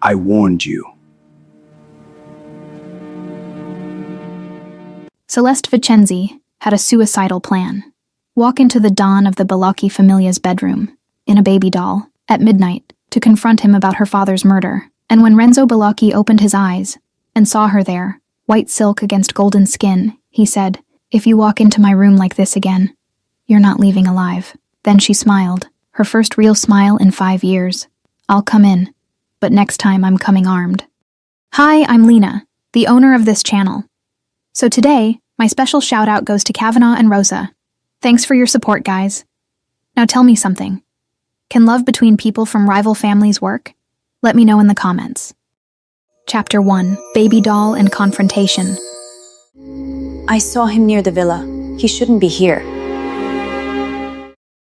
I warned you. Celeste Vicenzi had a suicidal plan. Walk into the Don of the Balocchi Familia's bedroom, in a baby doll, at midnight, to confront him about her father's murder. And when Renzo Balocchi opened his eyes and saw her there, white silk against golden skin, he said, "If you walk into my room like this again, you're not leaving alive." Then she smiled, her first real smile in 5 years. "I'll come in, but next time I'm coming armed." Hi, I'm Lena, the owner of this channel. So today, my special shout-out goes to Kavanaugh and Rosa. Thanks for your support, guys. Now tell me something. Can love between people from rival families work? Let me know in the comments. Chapter 1, Baby Doll and Confrontation. I saw him near the villa. He shouldn't be here.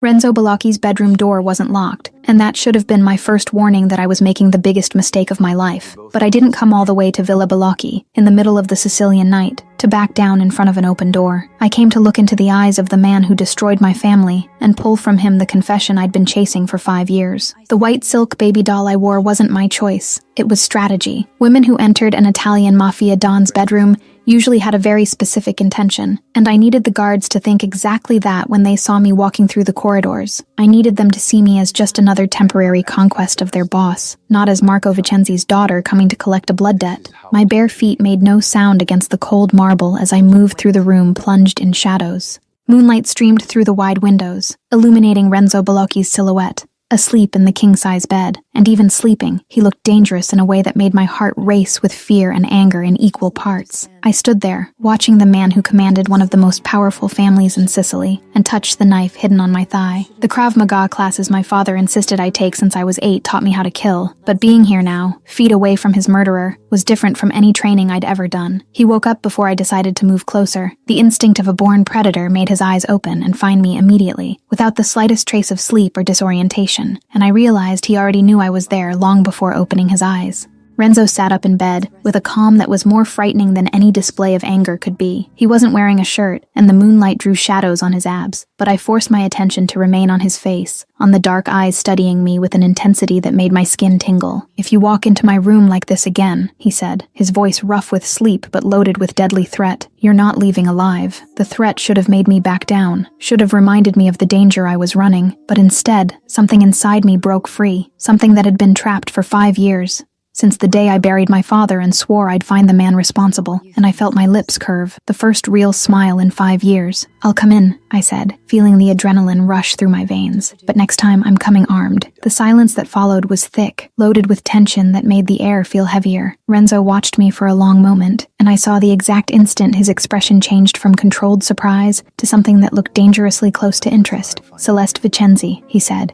Renzo Balocchi's bedroom door wasn't locked, and that should have been my first warning that I was making the biggest mistake of my life. But I didn't come all the way to Villa Balocchi, in the middle of the Sicilian night, to back down in front of an open door. I came to look into the eyes of the man who destroyed my family, and pull from him the confession I'd been chasing for 5 years. The white silk baby doll I wore wasn't my choice. It was strategy. Women who entered an Italian Mafia Don's bedroom usually had a very specific intention, and I needed the guards to think exactly that when they saw me walking through the corridors. I needed them to see me as just another temporary conquest of their boss, not as Marco Vicenzi's daughter coming to collect a blood debt. My bare feet made no sound against the cold marble as I moved through the room plunged in shadows. Moonlight streamed through the wide windows, illuminating Renzo Balocchi's silhouette. Asleep in the king-size bed, and even sleeping, he looked dangerous in a way that made my heart race with fear and anger in equal parts. I stood there, watching the man who commanded one of the most powerful families in Sicily, and touched the knife hidden on my thigh. The Krav Maga classes my father insisted I take since I was 8 taught me how to kill, but being here now, feet away from his murderer, was different from any training I'd ever done. He woke up before I decided to move closer. The instinct of a born predator made his eyes open and find me immediately, without the slightest trace of sleep or disorientation. And I realized he already knew I was there long before opening his eyes. Renzo sat up in bed, with a calm that was more frightening than any display of anger could be. He wasn't wearing a shirt, and the moonlight drew shadows on his abs, but I forced my attention to remain on his face, on the dark eyes studying me with an intensity that made my skin tingle. "If you walk into my room like this again," he said, his voice rough with sleep but loaded with deadly threat, "you're not leaving alive." The threat should have made me back down, should have reminded me of the danger I was running, but instead, something inside me broke free, something that had been trapped for 5 years. Since the day I buried my father and swore I'd find the man responsible, and I felt my lips curve, the first real smile in 5 years. "I'll come in," I said, feeling the adrenaline rush through my veins. "But next time I'm coming armed." The silence that followed was thick, loaded with tension that made the air feel heavier. Renzo watched me for a long moment, and I saw the exact instant his expression changed from controlled surprise to something that looked dangerously close to interest. "Celeste Vicenzi," he said,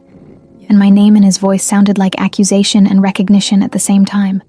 and my name in his voice sounded like accusation and recognition at the same time.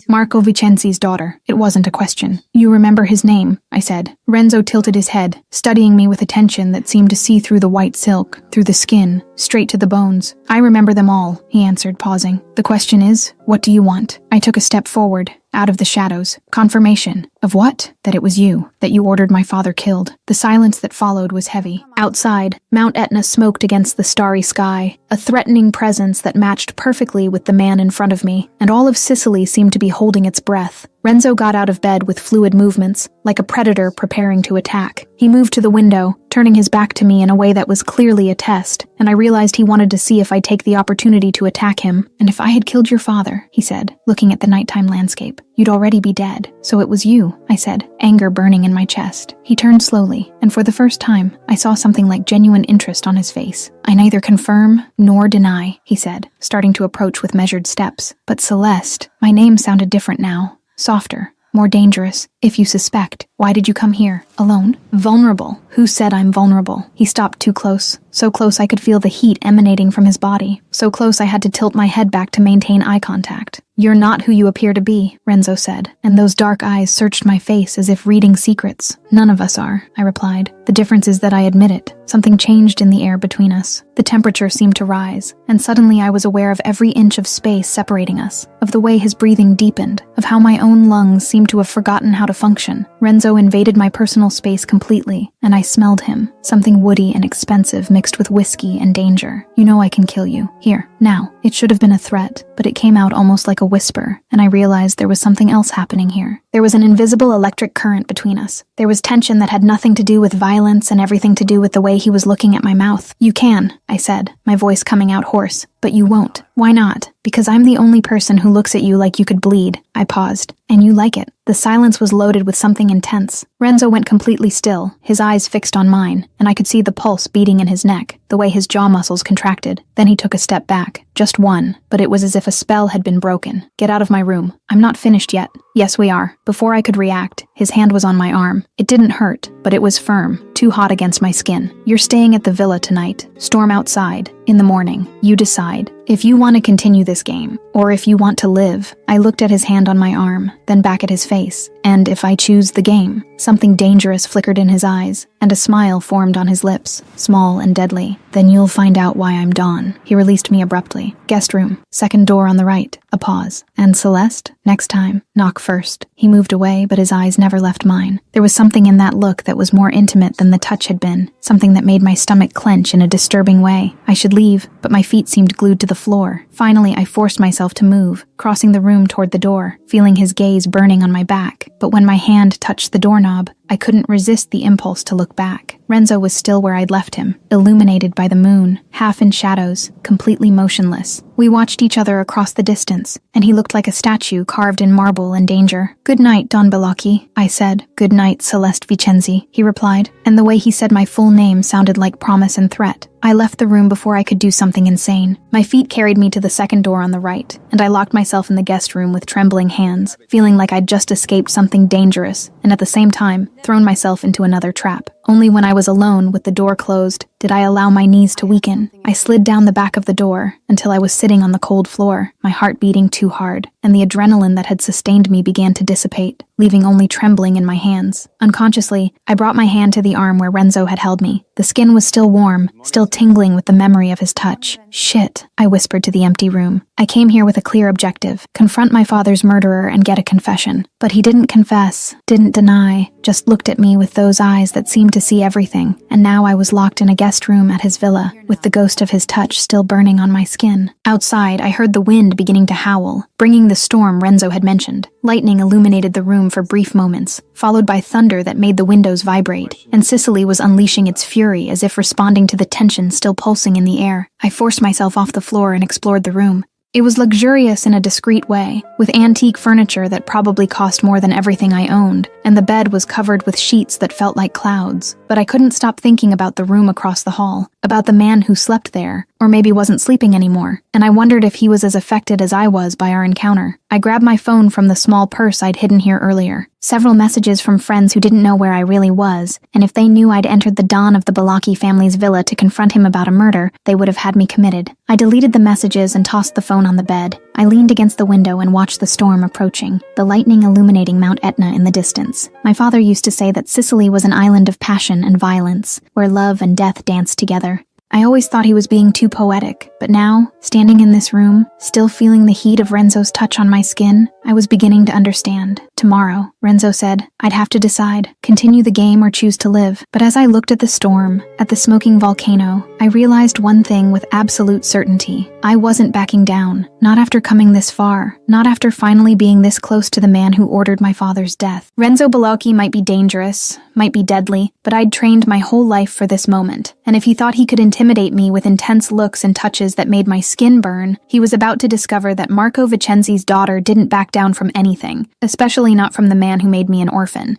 "Marco Vicenzi's daughter." It wasn't a question. "You remember his name," I said. Renzo tilted his head, studying me with attention that seemed to see through the white silk, through the skin, straight to the bones. "I remember them all," he answered, pausing. "The question is, what do you want?" I took a step forward, out of the shadows. "Confirmation." "Of what?" "That it was you, that you ordered my father killed." The silence that followed was heavy. Outside, Mount Etna smoked against the starry sky, a threatening presence that matched perfectly with the man in front of me, and all of Sicily seemed to be holding its breath. Renzo got out of bed with fluid movements, like a predator preparing to attack. He moved to the window, turning his back to me in a way that was clearly a test, and I realized he wanted to see if I'd take the opportunity to attack him. "And if I had killed your father," he said, looking at the nighttime landscape, "you'd already be dead. So it was you," I said, anger burning in my chest. He turned slowly, and for the first time, I saw something like genuine interest on his face. "I neither confirm nor deny," he said, starting to approach with measured steps. "But Celeste," my name sounded different now. Softer, more dangerous. "If you suspect, why did you come here? Alone? Vulnerable? Who said I'm vulnerable?" He stopped too close. So close I could feel the heat emanating from his body. So close I had to tilt my head back to maintain eye contact. "You're not who you appear to be," Renzo said, and those dark eyes searched my face as if reading secrets. "None of us are," I replied. "The difference is that I admit it. Something changed in the air between us. The temperature seemed to rise, and suddenly I was aware of every inch of space separating us, of the way his breathing deepened, of how my own lungs seemed to have forgotten how to function. Renzo invaded my personal space completely, and I smelled him. Something woody and expensive mixed with whiskey and danger. "You know I can kill you. Here, now." It should have been a threat, but it came out almost like a whisper, and I realized there was something else happening here. There was an invisible electric current between us. There was tension that had nothing to do with violence and everything to do with the way he was looking at my mouth. "You can," I said, my voice coming out hoarse. "But you won't." "Why not?" "Because I'm the only person who looks at you like you could bleed." I paused. "And you like it." The silence was loaded with something intense. Renzo went completely still, his eyes fixed on mine, and I could see the pulse beating in his neck, the way his jaw muscles contracted. Then he took a step back. Just one, but it was as if a spell had been broken. "Get out of my room. I'm not finished yet." "Yes, we are." Before I could react, his hand was on my arm. It didn't hurt, but it was firm, too hot against my skin. "You're staying at the villa tonight. Storm outside. In the morning. You decide. If you want to continue this game, or if you want to live." I looked at his hand on my arm, then back at his face. "And if I choose the game?" Something dangerous flickered in his eyes, and a smile formed on his lips, small and deadly. "Then you'll find out why I'm Dawn." He released me abruptly. "Guest room. Second door on the right." A pause. "And Celeste? Next time. Knock first." He moved away, but his eyes never left mine. There was something in that look that was more intimate than the touch had been, something that made my stomach clench in a disturbing way. I should leave, but my feet seemed glued to the floor. Finally, I forced myself to move, crossing the room toward the door, feeling his gaze burning on my back. But when my hand touched the doorknob, I couldn't resist the impulse to look back. Renzo was still where I'd left him, illuminated by the moon, half in shadows, completely motionless. We watched each other across the distance, and he looked like a statue carved in marble and danger. "Good night, Don Bellocchi," I said. "Good night, Celeste Vicenzi," he replied, and the way he said my full name sounded like promise and threat. I left the room before I could do something insane. My feet carried me to the second door on the right, and I locked myself in the guest room with trembling hands, feeling like I'd just escaped something dangerous, and at the same time, thrown myself into another trap. Only when I was alone, with the door closed, did I allow my knees to weaken. I slid down the back of the door until I was sitting on the cold floor, my heart beating too hard, and the adrenaline that had sustained me began to dissipate, leaving only trembling in my hands. Unconsciously, I brought my hand to the arm where Renzo had held me. The skin was still warm, still tingling with the memory of his touch. "Shit," I whispered to the empty room. "I came here with a clear objective, confront my father's murderer and get a confession." But he didn't confess, didn't deny, just looked at me with those eyes that seemed to see everything. And now I was locked in a guest room at his villa, with the ghost of his touch still burning on my skin. Outside, I heard the wind beginning to howl, bringing the storm Renzo had mentioned. Lightning illuminated the room for brief moments, followed by thunder that made the windows vibrate, and Sicily was unleashing its fury as if responding to the tension still pulsing in the air. I forced myself off the floor and explored the room. It was luxurious in a discreet way, with antique furniture that probably cost more than everything I owned, and the bed was covered with sheets that felt like clouds. But I couldn't stop thinking about the room across the hall, about the man who slept there, or maybe wasn't sleeping anymore, and I wondered if he was as affected as I was by our encounter. I grabbed my phone from the small purse I'd hidden here earlier. Several messages from friends who didn't know where I really was, and if they knew I'd entered the Don of the Bellocchi family's villa to confront him about a murder, they would have had me committed. I deleted the messages and tossed the phone on the bed. I leaned against the window and watched the storm approaching, the lightning illuminating Mount Etna in the distance. My father used to say that Sicily was an island of passion and violence, where love and death danced together. I always thought he was being too poetic, but now, standing in this room, still feeling the heat of Renzo's touch on my skin, I was beginning to understand. Tomorrow, Renzo said, I'd have to decide, continue the game or choose to live. But as I looked at the storm, at the smoking volcano, I realized one thing with absolute certainty. I wasn't backing down, not after coming this far, not after finally being this close to the man who ordered my father's death. Renzo Bellocchi might be dangerous, might be deadly, but I'd trained my whole life for this moment, and if he thought he could intimidate me with intense looks and touches that made my skin burn, he was about to discover that Marco Vicenzi's daughter didn't back down from anything, especially not from the man who made me an orphan.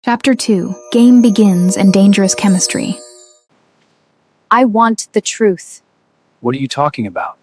Chapter 2. Game Begins and Dangerous Chemistry. I want the truth. What are you talking about?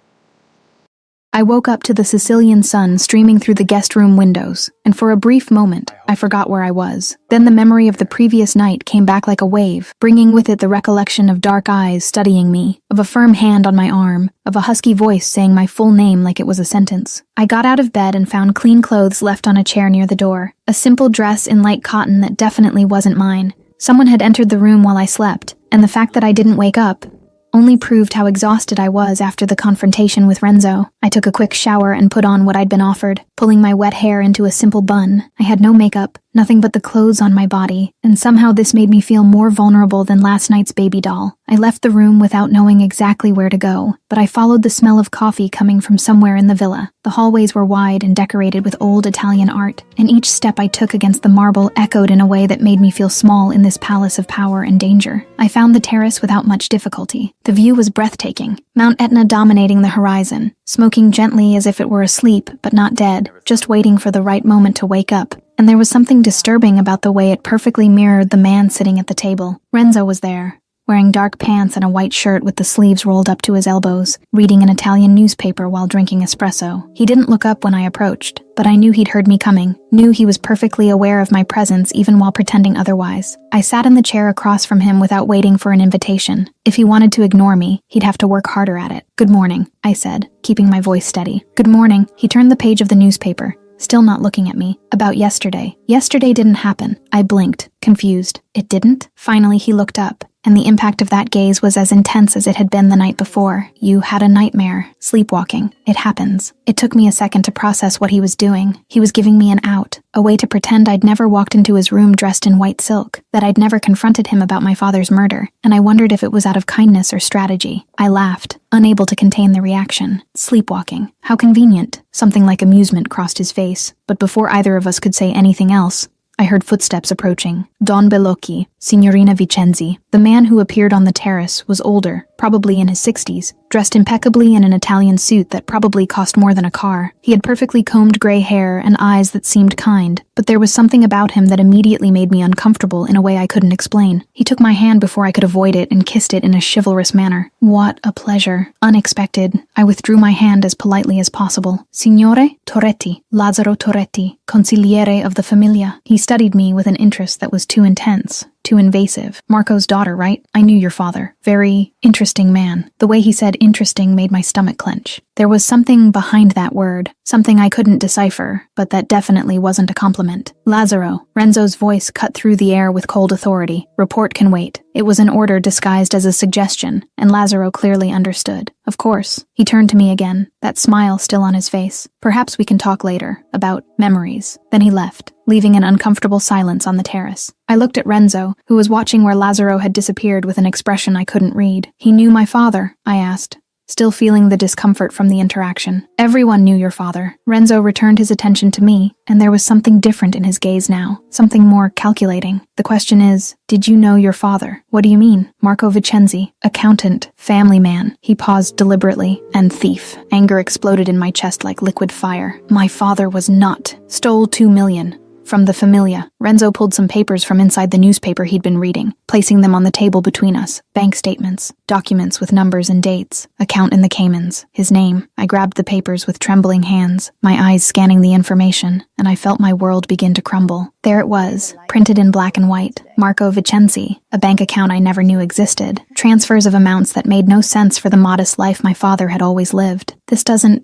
I woke up to the Sicilian sun streaming through the guest room windows, and for a brief moment, I forgot where I was. Then the memory of the previous night came back like a wave, bringing with it the recollection of dark eyes studying me, of a firm hand on my arm, of a husky voice saying my full name like it was a sentence. I got out of bed and found clean clothes left on a chair near the door, a simple dress in light cotton that definitely wasn't mine. Someone had entered the room while I slept, and the fact that I didn't wake up only proved how exhausted I was after the confrontation with Renzo. I took a quick shower and put on what I'd been offered, pulling my wet hair into a simple bun. I had no makeup, nothing but the clothes on my body, and somehow this made me feel more vulnerable than last night's baby doll. I left the room without knowing exactly where to go, but I followed the smell of coffee coming from somewhere in the villa. The hallways were wide and decorated with old Italian art, and each step I took against the marble echoed in a way that made me feel small in this palace of power and danger. I found the terrace without much difficulty. The view was breathtaking, Mount Etna dominating the horizon, smoking gently as if it were asleep but not dead, just waiting for the right moment to wake up. And there was something disturbing about the way it perfectly mirrored the man sitting at the table. Renzo was there, wearing dark pants and a white shirt with the sleeves rolled up to his elbows, reading an Italian newspaper while drinking espresso. He didn't look up when I approached, but I knew he'd heard me coming, knew he was perfectly aware of my presence even while pretending otherwise. I sat in the chair across from him without waiting for an invitation. If he wanted to ignore me, he'd have to work harder at it. "Good morning," I said, keeping my voice steady. "Good morning." He turned the page of the newspaper, still not looking at me. "About yesterday." "Yesterday didn't happen." I blinked, confused. "It didn't?" Finally, he looked up, and the impact of that gaze was as intense as it had been the night before. "You had a nightmare. Sleepwalking. It happens." It took me a second to process what he was doing. He was giving me an out, a way to pretend I'd never walked into his room dressed in white silk, that I'd never confronted him about my father's murder, and I wondered if it was out of kindness or strategy. I laughed, unable to contain the reaction. Sleepwalking. How convenient. Something like amusement crossed his face, but before either of us could say anything else, I heard footsteps approaching. Don Bellocchi, Signorina Vicenzi. The man who appeared on the terrace was older, probably in his 60s, dressed impeccably in an Italian suit that probably cost more than a car. He had perfectly combed gray hair and eyes that seemed kind, but there was something about him that immediately made me uncomfortable in a way I couldn't explain. He took my hand before I could avoid it and kissed it in a chivalrous manner. What a pleasure. Unexpected. I withdrew my hand as politely as possible. "Signore Torretti, Lazzaro Torretti, consigliere of the Famiglia." He studied me with an interest that was too intense, too invasive. "Marco's daughter, right? I knew your father. Very interesting man." The way he said interesting made my stomach clench. There was something behind that word, something I couldn't decipher, but that definitely wasn't a compliment. "Lazzaro." Renzo's voice cut through the air with cold authority. "Report can wait." It was an order disguised as a suggestion, and Lazzaro clearly understood. "Of course." He turned to me again, that smile still on his face. "Perhaps we can talk later, about memories." Then he left, leaving an uncomfortable silence on the terrace. I looked at Renzo, who was watching where Lazzaro had disappeared with an expression I couldn't read. "He knew my father?" I asked, still feeling the discomfort from the interaction. "Everyone knew your father." Renzo returned his attention to me, and there was something different in his gaze now, something more calculating. "The question is, did you know your father?" "What do you mean?" "Marco Vicenzi, accountant, family man." He paused deliberately. "And thief." Anger exploded in my chest like liquid fire. My father was not. Stole 2 million. From the Famiglia. Renzo pulled some papers from inside the newspaper he'd been reading, placing them on the table between us. Bank statements, documents with numbers and dates, account in the Caymans, his name. I grabbed the papers with trembling hands, my eyes scanning the information, and I felt my world begin to crumble. There it was, printed in black and white. Marco Vicenzi, a bank account I never knew existed. Transfers of amounts that made no sense for the modest life my father had always lived.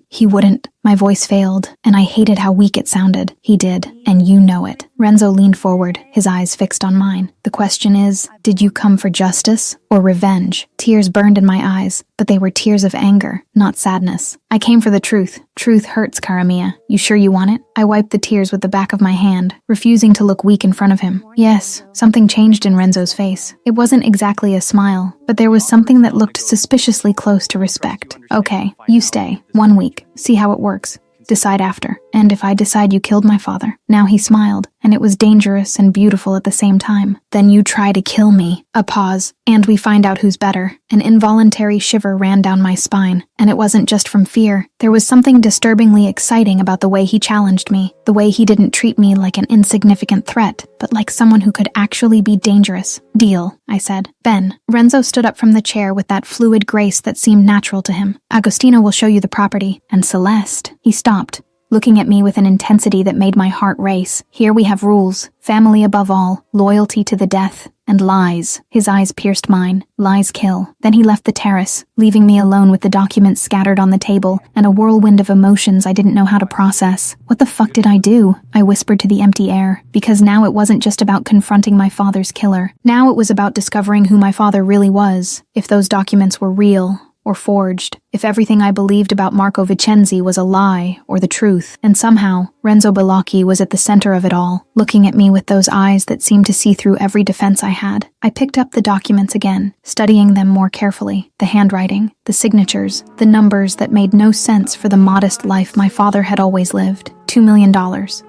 He wouldn't. My voice failed, and I hated how weak it sounded. "He did, and you know it." Renzo leaned forward, his eyes fixed on mine. "The question is, did you come for justice or revenge?" Tears burned in my eyes, but they were tears of anger, not sadness. "I came for the truth. Truth hurts, cara mia. You sure you want it?" I wiped the tears with the back of my hand, refusing to look weak in front of him. Yes, something changed in Renzo's face. It wasn't exactly a smile, but there was something that looked suspiciously close to respect. "Okay, you stay. 1 week. See how it works. Decide after. And if I decide you killed my father." Now he smiled, and it was dangerous and beautiful at the same time. "Then you try to kill me." A pause, and we find out who's better. An involuntary shiver ran down my spine, and it wasn't just from fear. There was something disturbingly exciting about the way he challenged me, the way he didn't treat me like an insignificant threat, but like someone who could actually be dangerous. "Deal," I said. "Ben." Renzo stood up from the chair with that fluid grace that seemed natural to him. "Agostino will show you the property. And Celeste." He stopped, looking at me with an intensity that made my heart race. "Here we have rules. Family above all, loyalty to the death, and lies." His eyes pierced mine. "Lies kill." Then he left the terrace, leaving me alone with the documents scattered on the table and a whirlwind of emotions I didn't know how to process. What the fuck did I do? I whispered to the empty air, because now it wasn't just about confronting my father's killer. Now it was about discovering who my father really was, if those documents were real or forged, if everything I believed about Marco Vicenzi was a lie or the truth, and somehow Renzo Bellocchi was at the center of it all, looking at me with those eyes that seemed to see through every defense I had. I picked up the documents again, studying them more carefully, the handwriting, the signatures, the numbers that made no sense for the modest life my father had always lived. $2 million.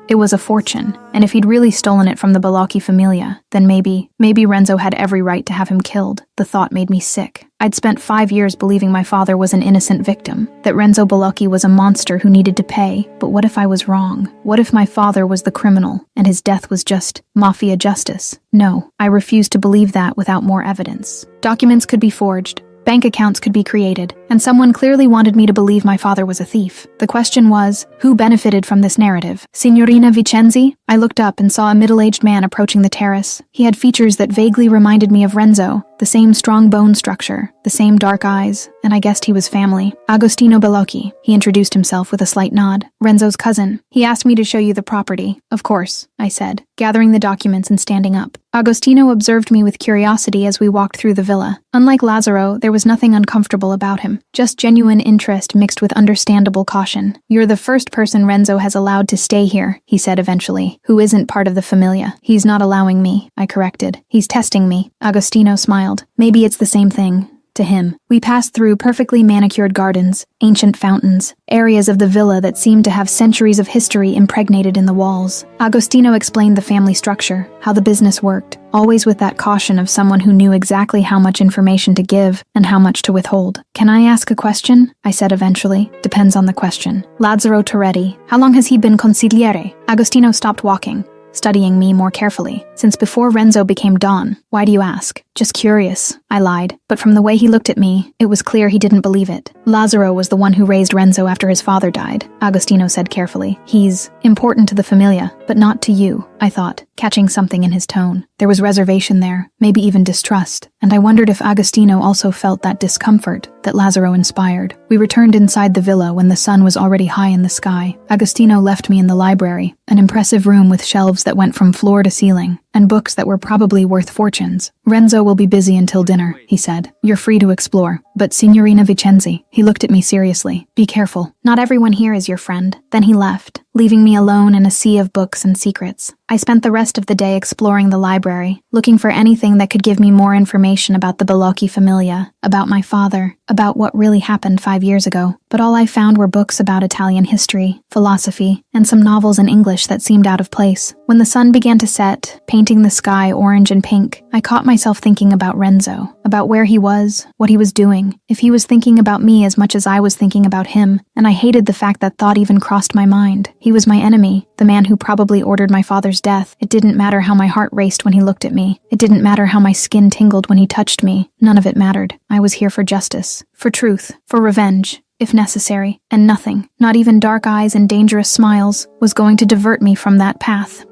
It was a fortune, and if he'd really stolen it from the Bellocchi familia, then maybe Renzo had every right to have him killed. The thought made me sick. I'd spent 5 years believing my father was an innocent victim, that Renzo Bellocchi was a monster who needed to pay. But what if I was wrong? What if my father was the criminal, and his death was just Mafia justice? No, I refused to believe that without more evidence. Documents could be forged. Bank accounts could be created, and someone clearly wanted me to believe my father was a thief. The question was, who benefited from this narrative? Signorina Vicenzi? I looked up and saw a middle-aged man approaching the terrace. He had features that vaguely reminded me of Renzo, the same strong bone structure, the same dark eyes, and I guessed he was family. Agostino Bellocchi. He introduced himself with a slight nod. Renzo's cousin. He asked me to show you the property. Of course, I said, gathering the documents and standing up. Agostino observed me with curiosity as we walked through the villa. Unlike Lazzaro, there was nothing uncomfortable about him, just genuine interest mixed with understandable caution. You're the first person Renzo has allowed to stay here, he said eventually, who isn't part of the familia. He's not allowing me, I corrected. He's testing me. Agostino smiled. Maybe it's the same thing. To him. We passed through perfectly manicured gardens, ancient fountains, areas of the villa that seemed to have centuries of history impregnated in the walls. Agostino explained the family structure, how the business worked, always with that caution of someone who knew exactly how much information to give and how much to withhold. Can I ask a question? I said eventually. Depends on the question. Lazzaro Toretti. How long has he been consigliere? Agostino stopped walking, studying me more carefully. Since before Renzo became Don. Why do you ask? Just curious, I lied, but from the way he looked at me, it was clear he didn't believe it. Lazzaro was the one who raised Renzo after his father died, Agostino said carefully. He's important to the familia, but not to you, I thought, catching something in his tone. There was reservation there, maybe even distrust, and I wondered if Agostino also felt that discomfort that Lazzaro inspired. We returned inside the villa when the sun was already high in the sky. Agostino left me in the library, an impressive room with shelves that went from floor to ceiling, and books that were probably worth fortunes. Renzo will be busy until dinner, he said. You're free to explore. But Signorina Vicenzi, he looked at me seriously. Be careful. Not everyone here is your friend. Then he left, leaving me alone in a sea of books and secrets. I spent the rest of the day exploring the library, looking for anything that could give me more information about the Bellocchi familia, about my father, about what really happened 5 years ago. But all I found were books about Italian history, philosophy, and some novels in English that seemed out of place. When the sun began to set, painting the sky orange and pink, I caught myself thinking about Renzo, about where he was, what he was doing, if he was thinking about me as much as I was thinking about him, and I hated the fact that thought even crossed my mind. He was my enemy, the man who probably ordered my father's death. It didn't matter how my heart raced when he looked at me. It didn't matter how my skin tingled when he touched me. None of it mattered. I was here for justice, for truth, for revenge, if necessary, and nothing, not even dark eyes and dangerous smiles, was going to divert me from that path.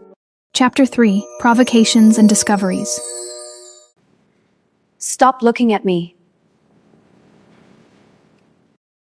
Chapter 3. Provocations and Discoveries. Stop looking at me.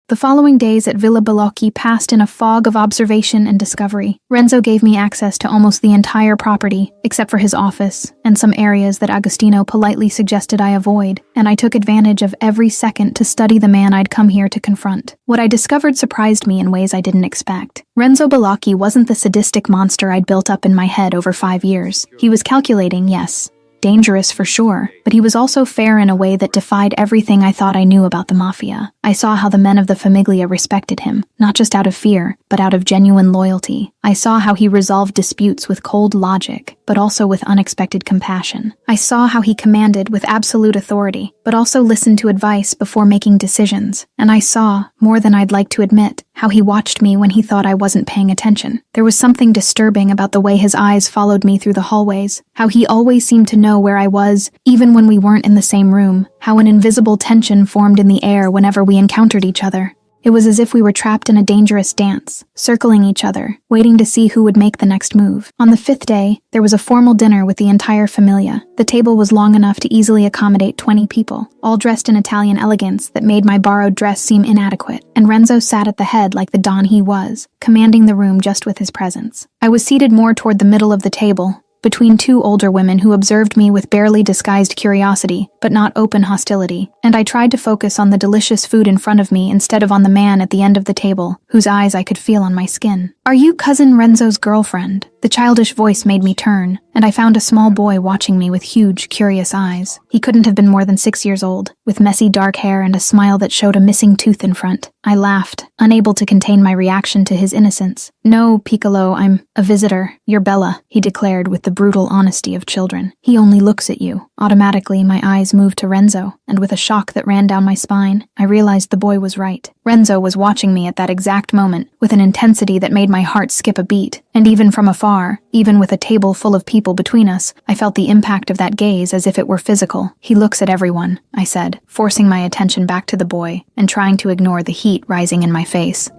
The following days at Villa Bellocchi passed in a fog of observation and discovery. Renzo gave me access to almost the entire property, except for his office, and some areas that Agostino politely suggested I avoid, and I took advantage of every second to study the man I'd come here to confront. What I discovered surprised me in ways I didn't expect. Renzo Bellocchi wasn't the sadistic monster I'd built up in my head over 5 years. He was calculating, yes. Dangerous for sure, but he was also fair in a way that defied everything I thought I knew about the Mafia. I saw how the men of the Famiglia respected him, not just out of fear, but out of genuine loyalty. I saw how he resolved disputes with cold logic, but also with unexpected compassion. I saw how he commanded with absolute authority, but also listened to advice before making decisions. And I saw, more than I'd like to admit, how he watched me when he thought I wasn't paying attention. There was something disturbing about the way his eyes followed me through the hallways, how he always seemed to know where I was, even when we weren't in the same room, how an invisible tension formed in the air whenever we encountered each other. It was as if we were trapped in a dangerous dance, circling each other, waiting to see who would make the next move. On the 5th day, there was a formal dinner with the entire familia. The table was long enough to easily accommodate 20 people, all dressed in Italian elegance that made my borrowed dress seem inadequate, and Renzo sat at the head like the Don he was, commanding the room just with his presence. I was seated more toward the middle of the table, between two older women who observed me with barely disguised curiosity, but not open hostility, and I tried to focus on the delicious food in front of me instead of on the man at the end of the table, whose eyes I could feel on my skin. "Are you Cousin Renzo's girlfriend?" The childish voice made me turn, and I found a small boy watching me with huge, curious eyes. He couldn't have been more than 6 years old, with messy dark hair and a smile that showed a missing tooth in front. I laughed, unable to contain my reaction to his innocence. "No, Piccolo, I'm a visitor. You're Bella," he declared with the brutal honesty of children. "He only looks at you." Automatically, my eyes moved to Renzo, and with a shock that ran down my spine, I realized the boy was right. Renzo was watching me at that exact moment, with an intensity that made my heart skip a beat, and even from afar, even with a table full of people between us, I felt the impact of that gaze as if it were physical. "He looks at everyone," I said, forcing my attention back to the boy, and trying to ignore the heat rising in my face.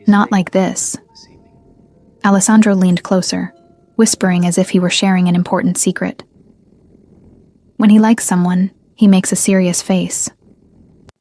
"Not like this." Alessandro leaned closer, whispering as if he were sharing an important secret. "When he likes someone, he makes a serious face."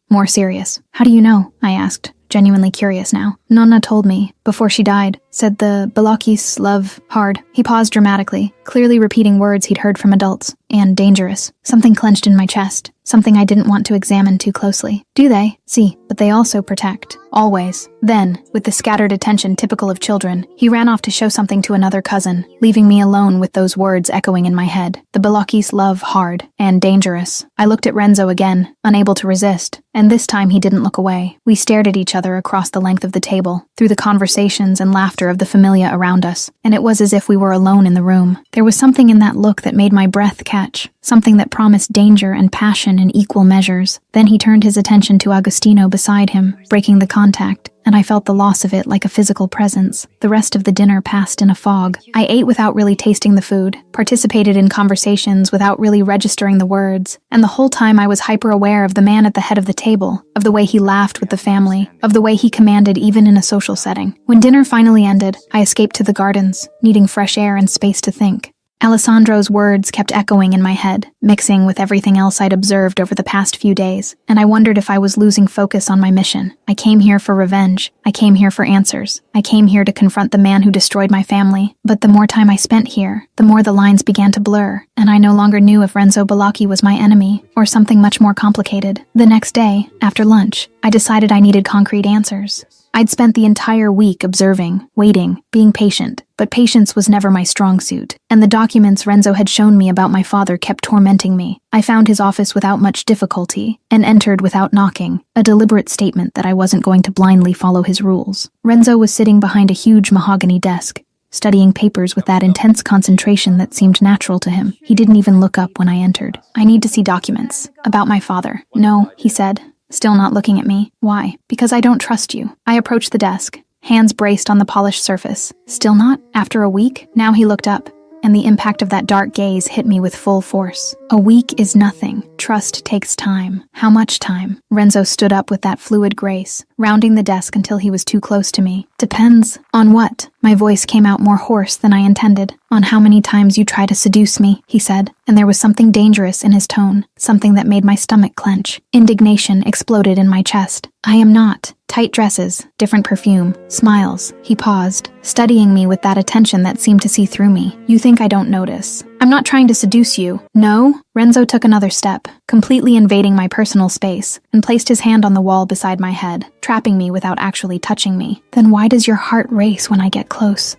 "More serious. How do you know?" I asked, genuinely curious now. "Nonna told me, before she died, said the Balakis love hard." He paused dramatically, clearly repeating words he'd heard from adults. "And dangerous." Something clenched in my chest, something I didn't want to examine too closely. "Do they?" "See, but they also protect. Always." Then, with the scattered attention typical of children, he ran off to show something to another cousin, leaving me alone with those words echoing in my head. "The Balakis love hard and dangerous." I looked at Renzo again, unable to resist, and this time he didn't look away. We stared at each other across the length of the table, through the conversations and laughter of the familia around us, and it was as if we were alone in the room. There was something in that look that made my breath catch, something that promised danger and passion in equal measures. Then he turned his attention to Agostino beside him, breaking the contact, and I felt the loss of it like a physical presence. The rest of the dinner passed in a fog. I ate without really tasting the food, participated in conversations without really registering the words, and the whole time I was hyper-aware of the man at the head of the table, of the way he laughed with the family, of the way he commanded even in a social setting. When dinner finally ended, I escaped to the gardens, needing fresh air and space to think. Alessandro's words kept echoing in my head, mixing with everything else I'd observed over the past few days, and I wondered if I was losing focus on my mission. I came here for revenge. I came here for answers. I came here to confront the man who destroyed my family. But the more time I spent here, the more the lines began to blur, and I no longer knew if Renzo Balaki was my enemy, or something much more complicated. The next day, after lunch, I decided I needed concrete answers. I'd spent the entire week observing, waiting, being patient, but patience was never my strong suit, and the documents Renzo had shown me about my father kept tormenting me. I found his office without much difficulty, and entered without knocking, a deliberate statement that I wasn't going to blindly follow his rules. Renzo was sitting behind a huge mahogany desk, studying papers with that intense concentration that seemed natural to him. He didn't even look up when I entered. "I need to see documents. About my father." "No," he said, still not looking at me. "Why?" "Because I don't trust you." I approached the desk, hands braced on the polished surface. "Still not? After a week?" Now he looked up, and the impact of that dark gaze hit me with full force. "A week is nothing. Trust takes time." "How much time?" Renzo stood up with that fluid grace, rounding the desk until he was too close to me. "Depends. On what?" My voice came out more hoarse than I intended. "On how many times you try to seduce me," he said, and there was something dangerous in his tone, something that made my stomach clench. Indignation exploded in my chest. "I am not." Tight dresses, different perfume, smiles. He paused, studying me with that attention that seemed to see through me. "You think I don't notice? I'm not trying to seduce you." "No?" Renzo took another step, completely invading my personal space, and placed his hand on the wall beside my head, trapping me without actually touching me. "Then why does your heart race when I get close?"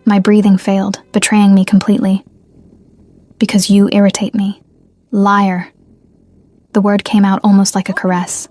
My breathing failed, betraying me completely. "Because you irritate me." "Liar." The word came out almost like a caress.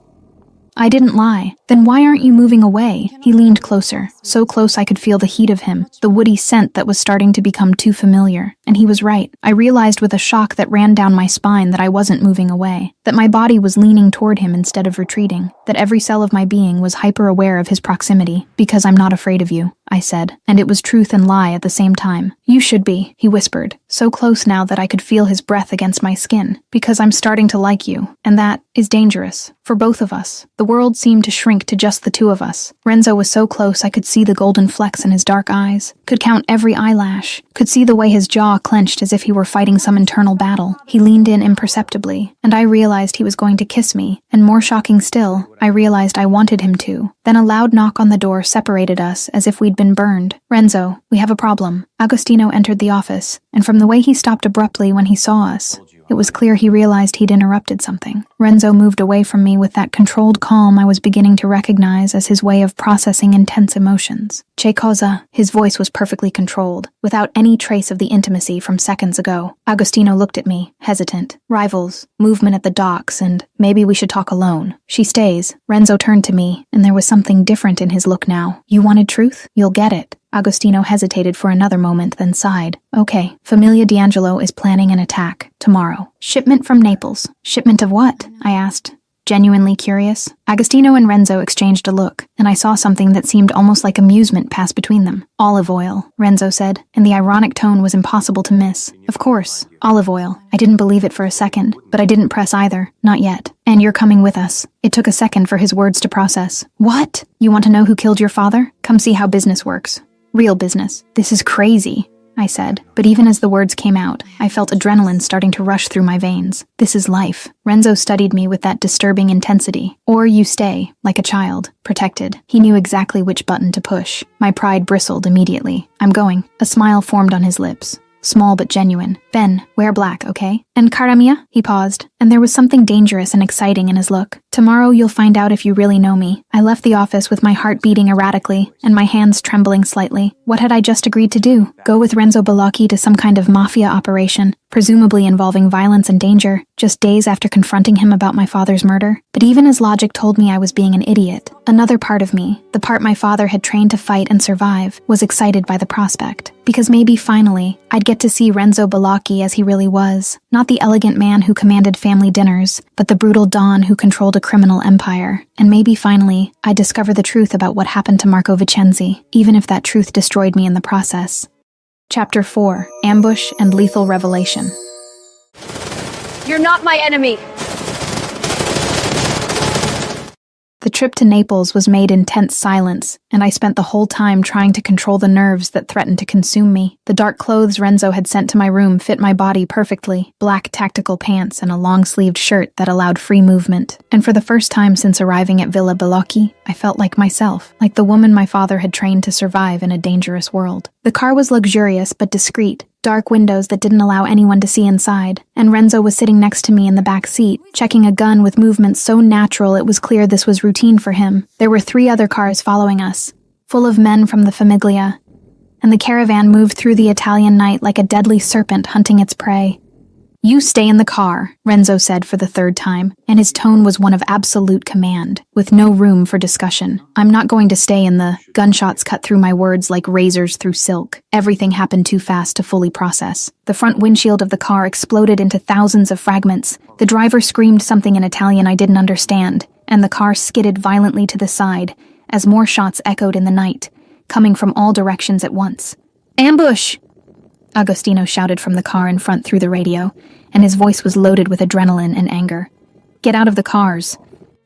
"I didn't lie." "Then why aren't you moving away?" He leaned closer, so close I could feel the heat of him, the woody scent that was starting to become too familiar. And he was right. I realized with a shock that ran down my spine that I wasn't moving away, that my body was leaning toward him instead of retreating, that every cell of my being was hyper-aware of his proximity. "Because I'm not afraid of you," I said, and it was truth and lie at the same time. "You should be," he whispered, so close now that I could feel his breath against my skin. "Because I'm starting to like you, and that is dangerous. For both of us." The world seemed to shrink to just the two of us. Renzo was so close I could see the golden flecks in his dark eyes, could count every eyelash, could see the way his jaw jaw clenched as if he were fighting some internal battle. He leaned in imperceptibly, and I realized he was going to kiss me, and more shocking still, I realized I wanted him to. Then a loud knock on the door separated us as if we'd been burned. "Renzo, we have a problem." Agostino entered the office, and from the way he stopped abruptly when he saw us, it was clear he realized he'd interrupted something. Renzo moved away from me with that controlled calm I was beginning to recognize as his way of processing intense emotions. "Che cosa?" His voice was perfectly controlled, without any trace of the intimacy from seconds ago. Agostino looked at me, hesitant. "Rivals, movement at the docks, and maybe we should talk alone." "She stays." Renzo turned to me, and there was something different in his look now. "You wanted truth? You'll get it." Agostino hesitated for another moment, then sighed. "Okay, Familia D'Angelo is planning an attack tomorrow. Shipment from Naples." "Shipment of what?" I asked, genuinely curious. Agostino and Renzo exchanged a look, and I saw something that seemed almost like amusement pass between them. "Olive oil," Renzo said, and the ironic tone was impossible to miss. "Of course, olive oil." I didn't believe it for a second, but I didn't press either. "Not yet. And you're coming with us." It took a second for his words to process. "What? You want to know who killed your father? Come see how business works. Real business." "This is crazy," I said, but even as the words came out, I felt adrenaline starting to rush through my veins. This is life. Renzo studied me with that disturbing intensity. Or you stay, like a child, protected. He knew exactly which button to push. My pride bristled immediately. "I'm going." A smile formed on his lips. Small but genuine. "Ben, wear black, okay? And cara mia?" He paused, and there was something dangerous and exciting in his look. "Tomorrow you'll find out if you really know me." I left the office with my heart beating erratically, and my hands trembling slightly. What had I just agreed to do? Go with Renzo Balocchi to some kind of mafia operation, presumably involving violence and danger, just days after confronting him about my father's murder? But even as logic told me I was being an idiot, another part of me, the part my father had trained to fight and survive, was excited by the prospect. Because maybe finally, I'd get to see Renzo Balocchi as he really was. Not the elegant man who commanded family dinners, but the brutal Don who controlled a criminal empire. And maybe finally, I'd discover the truth about what happened to Marco Vicenzi, even if that truth destroyed me in the process. Chapter 4: Ambush and Lethal Revelation. You're not my enemy. The trip to Naples was made in tense silence, and I spent the whole time trying to control the nerves that threatened to consume me. The dark clothes Renzo had sent to my room fit my body perfectly, black tactical pants and a long-sleeved shirt that allowed free movement. And for the first time since arriving at Villa Balocchi, I felt like myself, like the woman my father had trained to survive in a dangerous world. The car was luxurious but discreet, dark windows that didn't allow anyone to see inside, and Renzo was sitting next to me in the back seat, checking a gun with movements so natural it was clear this was routine for him. There were 3 other cars following us, full of men from the Famiglia, and the caravan moved through the Italian night like a deadly serpent hunting its prey. "You stay in the car," Renzo said for the 3rd time, and his tone was one of absolute command, with no room for discussion. "I'm not going to stay in the..." Gunshots cut through my words like razors through silk. Everything happened too fast to fully process. The front windshield of the car exploded into thousands of fragments. The driver screamed something in Italian I didn't understand, and the car skidded violently to the side, as more shots echoed in the night, coming from all directions at once. "Ambush!" Agostino shouted from the car in front through the radio, and his voice was loaded with adrenaline and anger. "Get out of the cars.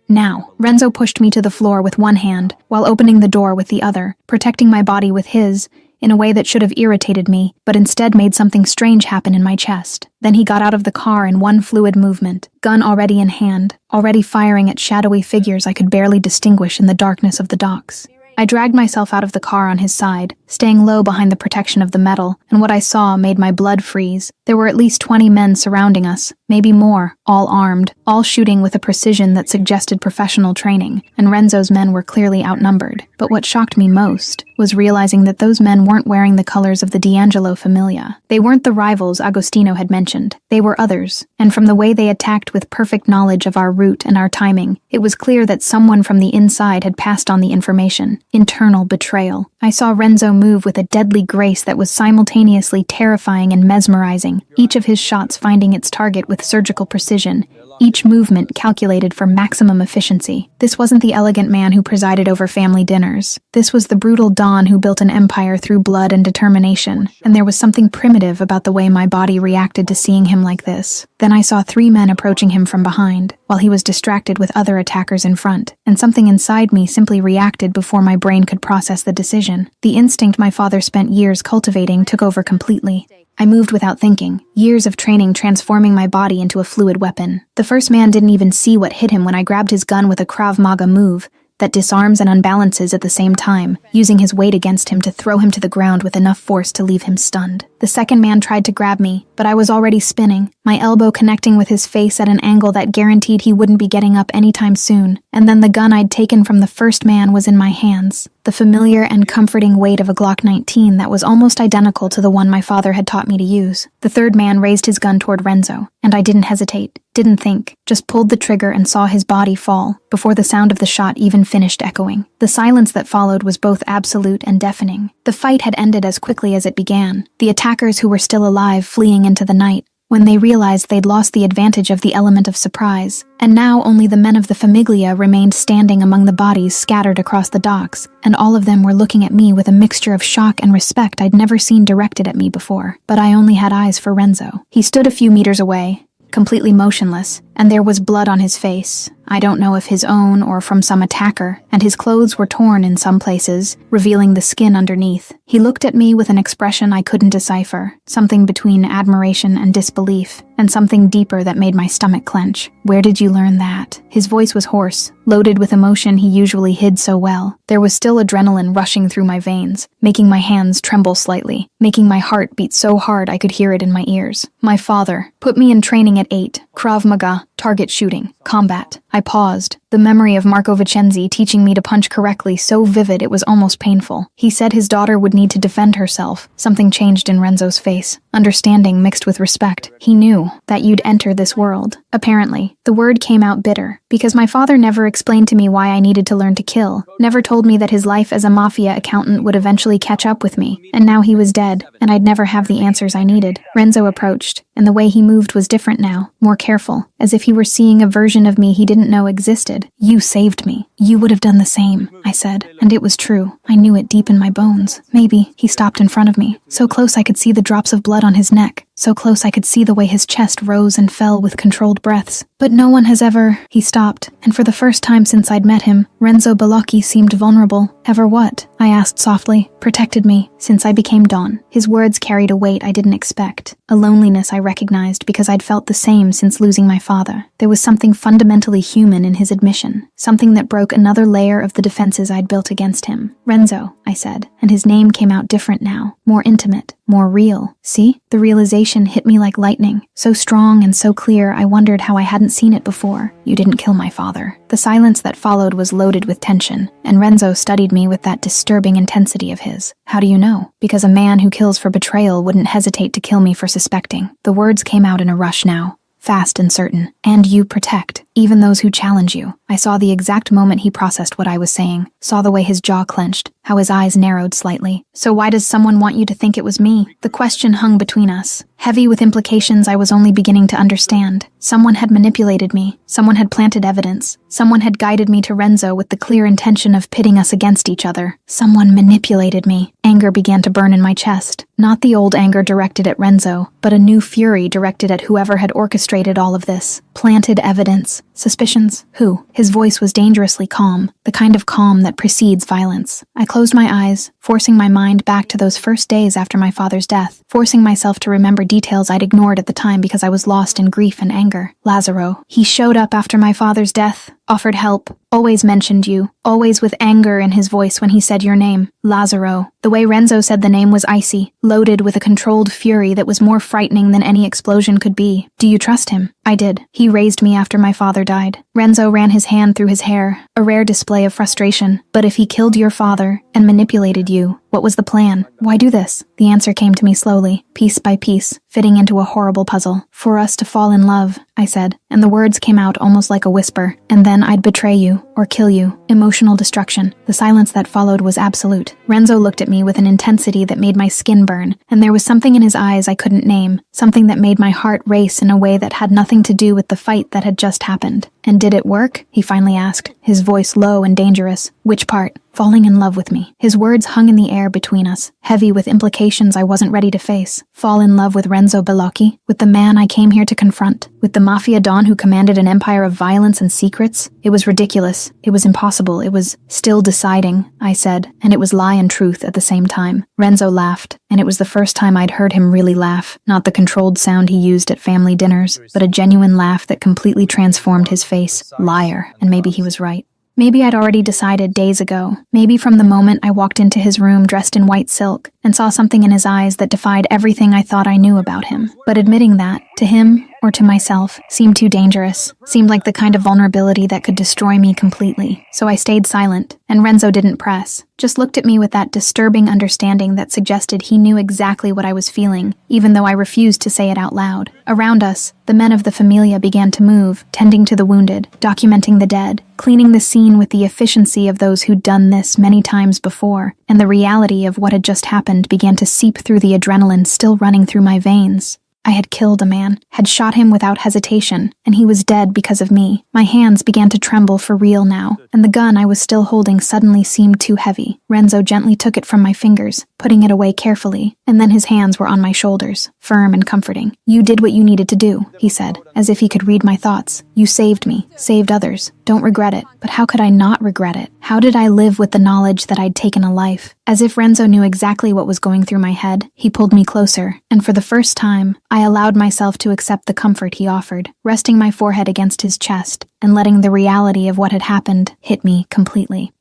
Now." Renzo pushed me to the floor with one hand, while opening the door with the other, protecting my body with his, in a way that should have irritated me, but instead made something strange happen in my chest. Then he got out of the car in one fluid movement, gun already in hand, already firing at shadowy figures I could barely distinguish in the darkness of the docks. I dragged myself out of the car on his side, staying low behind the protection of the metal, and what I saw made my blood freeze. There were at least 20 men surrounding us, maybe more, all armed, all shooting with a precision that suggested professional training, and Renzo's men were clearly outnumbered. But what shocked me most was realizing that those men weren't wearing the colors of the D'Angelo Familia. They weren't the rivals Agostino had mentioned. They were others, and from the way they attacked with perfect knowledge of our route and our timing, it was clear that someone from the inside had passed on the information. Internal betrayal. I saw Renzo move with a deadly grace that was simultaneously terrifying and mesmerizing, each of his shots finding its target with surgical precision, each movement calculated for maximum efficiency. This wasn't the elegant man who presided over family dinners. This was the brutal Don who built an empire through blood and determination, and there was something primitive about the way my body reacted to seeing him like this. Then I saw 3 men approaching him from behind. while he was distracted with other attackers in front, and something inside me simply reacted before my brain could process the decision. The instinct my father spent years cultivating took over completely. I moved without thinking, years of training transforming my body into a fluid weapon. The first man didn't even see what hit him when I grabbed his gun with a Krav Maga move that disarms and unbalances at the same time, using his weight against him to throw him to the ground with enough force to leave him stunned. The second man tried to grab me, but I was already spinning, my elbow connecting with his face at an angle that guaranteed he wouldn't be getting up anytime soon. And then the gun I'd taken from the first man was in my hands, the familiar and comforting weight of a Glock 19 that was almost identical to the one my father had taught me to use. The third man raised his gun toward Renzo, and I didn't hesitate, didn't think, just pulled the trigger and saw his body fall, before the sound of the shot even finished echoing. The silence that followed was both absolute and deafening. The fight had ended as quickly as it began, the attackers who were still alive fleeing into the night, when they realized they'd lost the advantage of the element of surprise, and now only the men of the Famiglia remained standing among the bodies scattered across the docks, and all of them were looking at me with a mixture of shock and respect I'd never seen directed at me before. But I only had eyes for Renzo. He stood a few meters away, completely motionless, and there was blood on his face. I don't know if his own or from some attacker, and his clothes were torn in some places, revealing the skin underneath. He looked at me with an expression I couldn't decipher, something between admiration and disbelief, and something deeper that made my stomach clench. "Where did you learn that?" His voice was hoarse, loaded with emotion he usually hid so well. There was still adrenaline rushing through my veins, making my hands tremble slightly, making my heart beat so hard I could hear it in my ears. My father put me in training at 8, Krav Maga, target shooting, combat. I paused, the memory of Marco Vicenzi teaching me to punch correctly so vivid it was almost painful. He said his daughter would need to defend herself. Something changed in Renzo's face, understanding mixed with respect. He knew that you'd enter this world. Apparently, the word came out bitter, because my father never explained to me why I needed to learn to kill, never told me that his life as a Mafia accountant would eventually catch up with me, and now he was dead, and I'd never have the answers I needed. Renzo approached, and the way he moved was different now, more careful, as if he were seeing a version of me he didn't know existed. "You saved me. You would have done the same," I said, and it was true. I knew it deep in my bones. Maybe. He stopped in front of me, so close I could see the drops of blood on his neck, so close I could see the way his chest rose and fell with controlled breaths. "But no one has ever—" He stopped, and for the first time since I'd met him, Renzo Balocchi seemed vulnerable. "Ever what?" I asked softly. "Protected me, since I became Dawn." His words carried a weight I didn't expect, a loneliness I recognized because I'd felt the same since losing my father. There was something fundamentally human in his admission, something that broke another layer of the defenses I'd built against him. "Renzo," I said, and his name came out different now, more intimate, more real. See? The realization hit me like lightning, so strong and so clear I wondered how I hadn't seen it before. "You didn't kill my father." The silence that followed was loaded with tension, and Renzo studied me with that disturbing intensity of his. "How do you know?" "Because a man who kills for betrayal wouldn't hesitate to kill me for suspecting." The words came out in a rush now, fast and certain. "And you protect, even those who challenge you." I saw the exact moment he processed what I was saying, saw the way his jaw clenched, how his eyes narrowed slightly. "So why does someone want you to think it was me?" The question hung between us, heavy with implications I was only beginning to understand. Someone had manipulated me, someone had planted evidence, someone had guided me to Renzo with the clear intention of pitting us against each other. Someone manipulated me. Anger began to burn in my chest. Not the old anger directed at Renzo, but a new fury directed at whoever had orchestrated all of this. Planted evidence. Suspicions? Who? His voice was dangerously calm, the kind of calm that precedes violence. I closed my eyes, forcing my mind back to those first days after my father's death, forcing myself to remember details I'd ignored at the time because I was lost in grief and anger. Lazaro. He showed up after my father's death, offered help, always mentioned you, always with anger in his voice when he said your name. Lazaro. The way Renzo said the name was icy, loaded with a controlled fury that was more frightening than any explosion could be. "Do you trust him?" I did. He raised me after my father died. Renzo ran his hand through his hair, a rare display of frustration. "But if he killed your father and manipulated you, what was the plan? Why do this?" The answer came to me slowly, piece by piece, fitting into a horrible puzzle. "For us to fall in love," I said, and the words came out almost like a whisper. "And then I'd betray you, or kill you." Emotional destruction. The silence that followed was absolute. Renzo looked at me with an intensity that made my skin burn, and there was something in his eyes I couldn't name, something that made my heart race in a way that had nothing to do with the fight that had just happened. "And did it work?" he finally asked, his voice low and dangerous. "Which part?" "Falling in love with me." His words hung in the air between us, heavy with implications I wasn't ready to face. Fall in love with Renzo Balocchi, with the man I came here to confront. With the Mafia Don who commanded an empire of violence and secrets? It was ridiculous. It was impossible. It was still deciding, I said, and it was lie and truth at the same time. Renzo laughed, and it was the first time I'd heard him really laugh, not the controlled sound he used at family dinners, but a genuine laugh that completely transformed his face. Liar, and maybe he was right. Maybe I'd already decided days ago. Maybe from the moment I walked into his room dressed in white silk and saw something in his eyes that defied everything I thought I knew about him. But admitting that, to him, or to myself, seemed too dangerous, seemed like the kind of vulnerability that could destroy me completely. So I stayed silent, and Renzo didn't press, just looked at me with that disturbing understanding that suggested he knew exactly what I was feeling, even though I refused to say it out loud. Around us, the men of the Familia began to move, tending to the wounded, documenting the dead, cleaning the scene with the efficiency of those who'd done this many times before, and the reality of what had just happened began to seep through the adrenaline still running through my veins. I had killed a man, had shot him without hesitation, and he was dead because of me. My hands began to tremble for real now, and the gun I was still holding suddenly seemed too heavy. Renzo gently took it from my fingers, putting it away carefully, and then his hands were on my shoulders, firm and comforting. "You did what you needed to do," he said, as if he could read my thoughts. "You saved me, saved others. Don't regret it." But how could I not regret it? How did I live with the knowledge that I'd taken a life? As if Renzo knew exactly what was going through my head, he pulled me closer, and for the first time, I allowed myself to accept the comfort he offered, resting my forehead against his chest and letting the reality of what had happened hit me completely.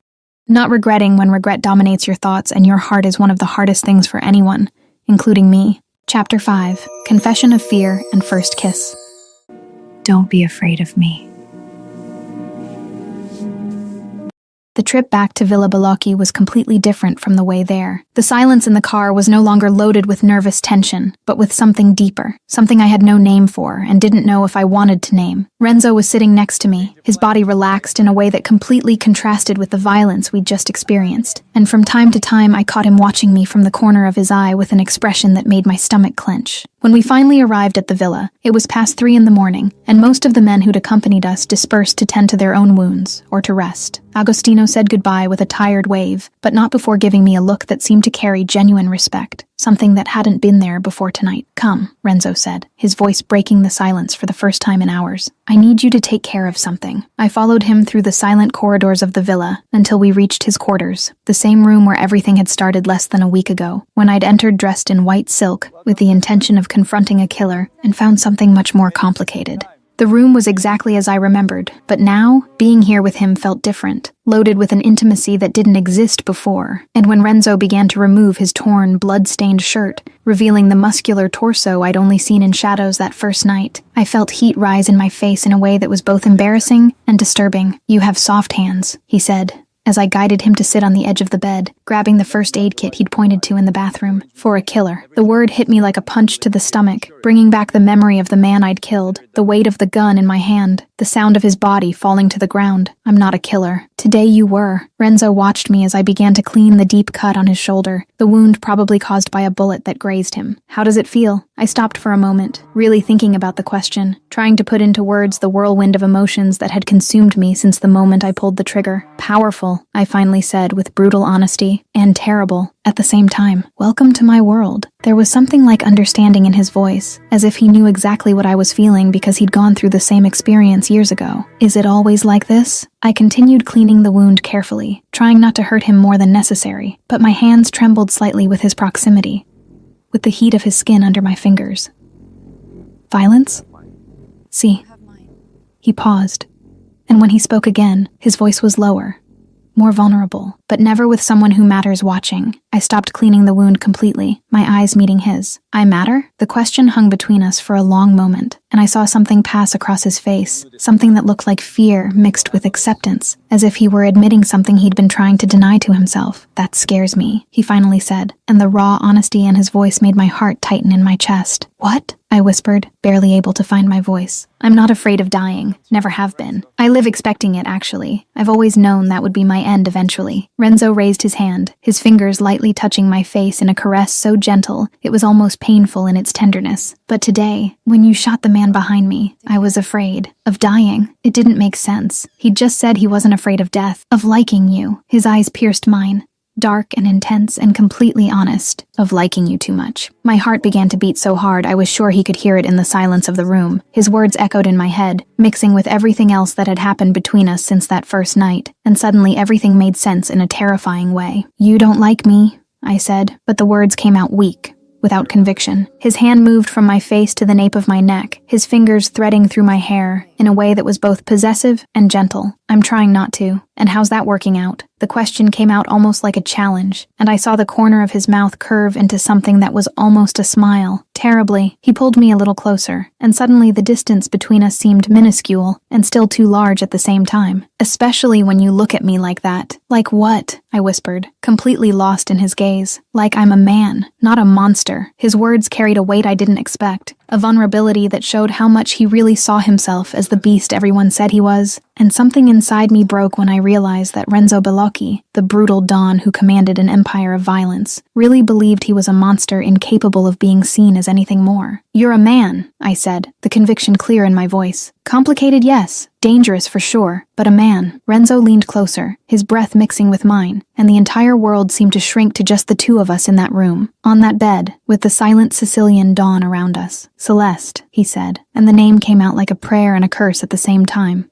Not regretting when regret dominates your thoughts and your heart is one of the hardest things for anyone, including me. Chapter 5, Confession of Fear and First Kiss. Don't be afraid of me. The trip back to Villa Balocchi was completely different from the way there. The silence in the car was no longer loaded with nervous tension, but with something deeper, something I had no name for and didn't know if I wanted to name. Renzo was sitting next to me, his body relaxed in a way that completely contrasted with the violence we'd just experienced. And from time to time, I caught him watching me from the corner of his eye with an expression that made my stomach clench. When we finally arrived at the villa, it was past 3 in the morning, and most of the men who'd accompanied us dispersed to tend to their own wounds, or to rest. Agostino said goodbye with a tired wave, but not before giving me a look that seemed to carry genuine respect, something that hadn't been there before tonight. "Come," Renzo said, his voice breaking the silence for the first time in hours. "I need you to take care of something." I followed him through the silent corridors of the villa until we reached his quarters, the same room where everything had started less than a week ago, when I'd entered dressed in white silk with the intention of confronting a killer and found something much more complicated. The room was exactly as I remembered, but now, being here with him felt different, loaded with an intimacy that didn't exist before. And when Renzo began to remove his torn, blood-stained shirt, revealing the muscular torso I'd only seen in shadows that first night, I felt heat rise in my face in a way that was both embarrassing and disturbing. "You have soft hands," he said, as I guided him to sit on the edge of the bed, grabbing the first aid kit he'd pointed to in the bathroom. "For a killer." The word hit me like a punch to the stomach, bringing back the memory of the man I'd killed, the weight of the gun in my hand, the sound of his body falling to the ground. "I'm not a killer. Today you were." Renzo watched me as I began to clean the deep cut on his shoulder, the wound probably caused by a bullet that grazed him. "How does it feel?" I stopped for a moment, really thinking about the question, trying to put into words the whirlwind of emotions that had consumed me since the moment I pulled the trigger. "Powerful," I finally said with brutal honesty, "and terrible at the same time. Welcome to my world." There was something like understanding in his voice, as if he knew exactly what I was feeling because he'd gone through the same experience years ago. "Is it always like this?" I continued cleaning the wound carefully, trying not to hurt him more than necessary, but my hands trembled slightly with his proximity, with the heat of his skin under my fingers. "Violence? See." He paused, and when he spoke again, his voice was lower, more vulnerable, but never with someone who matters watching. I stopped cleaning the wound completely, my eyes meeting his. "I matter?" The question hung between us for a long moment, and I saw something pass across his face, something that looked like fear mixed with acceptance, as if he were admitting something he'd been trying to deny to himself. "That scares me," he finally said, and the raw honesty in his voice made my heart tighten in my chest. "What?" I whispered, barely able to find my voice. "I'm not afraid of dying. Never have been. I live expecting it, actually. I've always known that would be my end eventually." Renzo raised his hand, his fingers lightly touching my face in a caress so gentle it was almost painful in its tenderness. "But today, when you shot the man behind me, I was afraid. Of dying. It didn't make sense. He'd just said he wasn't afraid of death, of liking you." His eyes pierced mine. dark and intense and completely honest, of liking you too much. My heart began to beat so hard I was sure he could hear it in the silence of the room. His words echoed in my head, mixing with everything else that had happened between us since that first night, and suddenly everything made sense in a terrifying way. "You don't like me," I said, but the words came out weak, without conviction. His hand moved from my face to the nape of my neck, his fingers threading through my hair in a way that was both possessive and gentle. "I'm trying not to. And how's that working out?" The question came out almost like a challenge, and I saw the corner of his mouth curve into something that was almost a smile. Terribly, he pulled me a little closer, and suddenly the distance between us seemed minuscule and still too large at the same time. "Especially when you look at me like that." "Like what?" I whispered, completely lost in his gaze. "Like I'm a man, not a monster." His words carried a weight I didn't expect, a vulnerability that showed how much he really saw himself as the beast everyone said he was. And something inside me broke when I realized that Renzo Bellocchi, the brutal Don who commanded an empire of violence, really believed he was a monster incapable of being seen as anything more. "You're a man," I said, the conviction clear in my voice. "Complicated, yes. Dangerous for sure, but a man." Renzo leaned closer, his breath mixing with mine, and the entire world seemed to shrink to just the two of us in that room, on that bed, with the silent Sicilian dawn around us. "Celeste," he said, and the name came out like a prayer and a curse at the same time.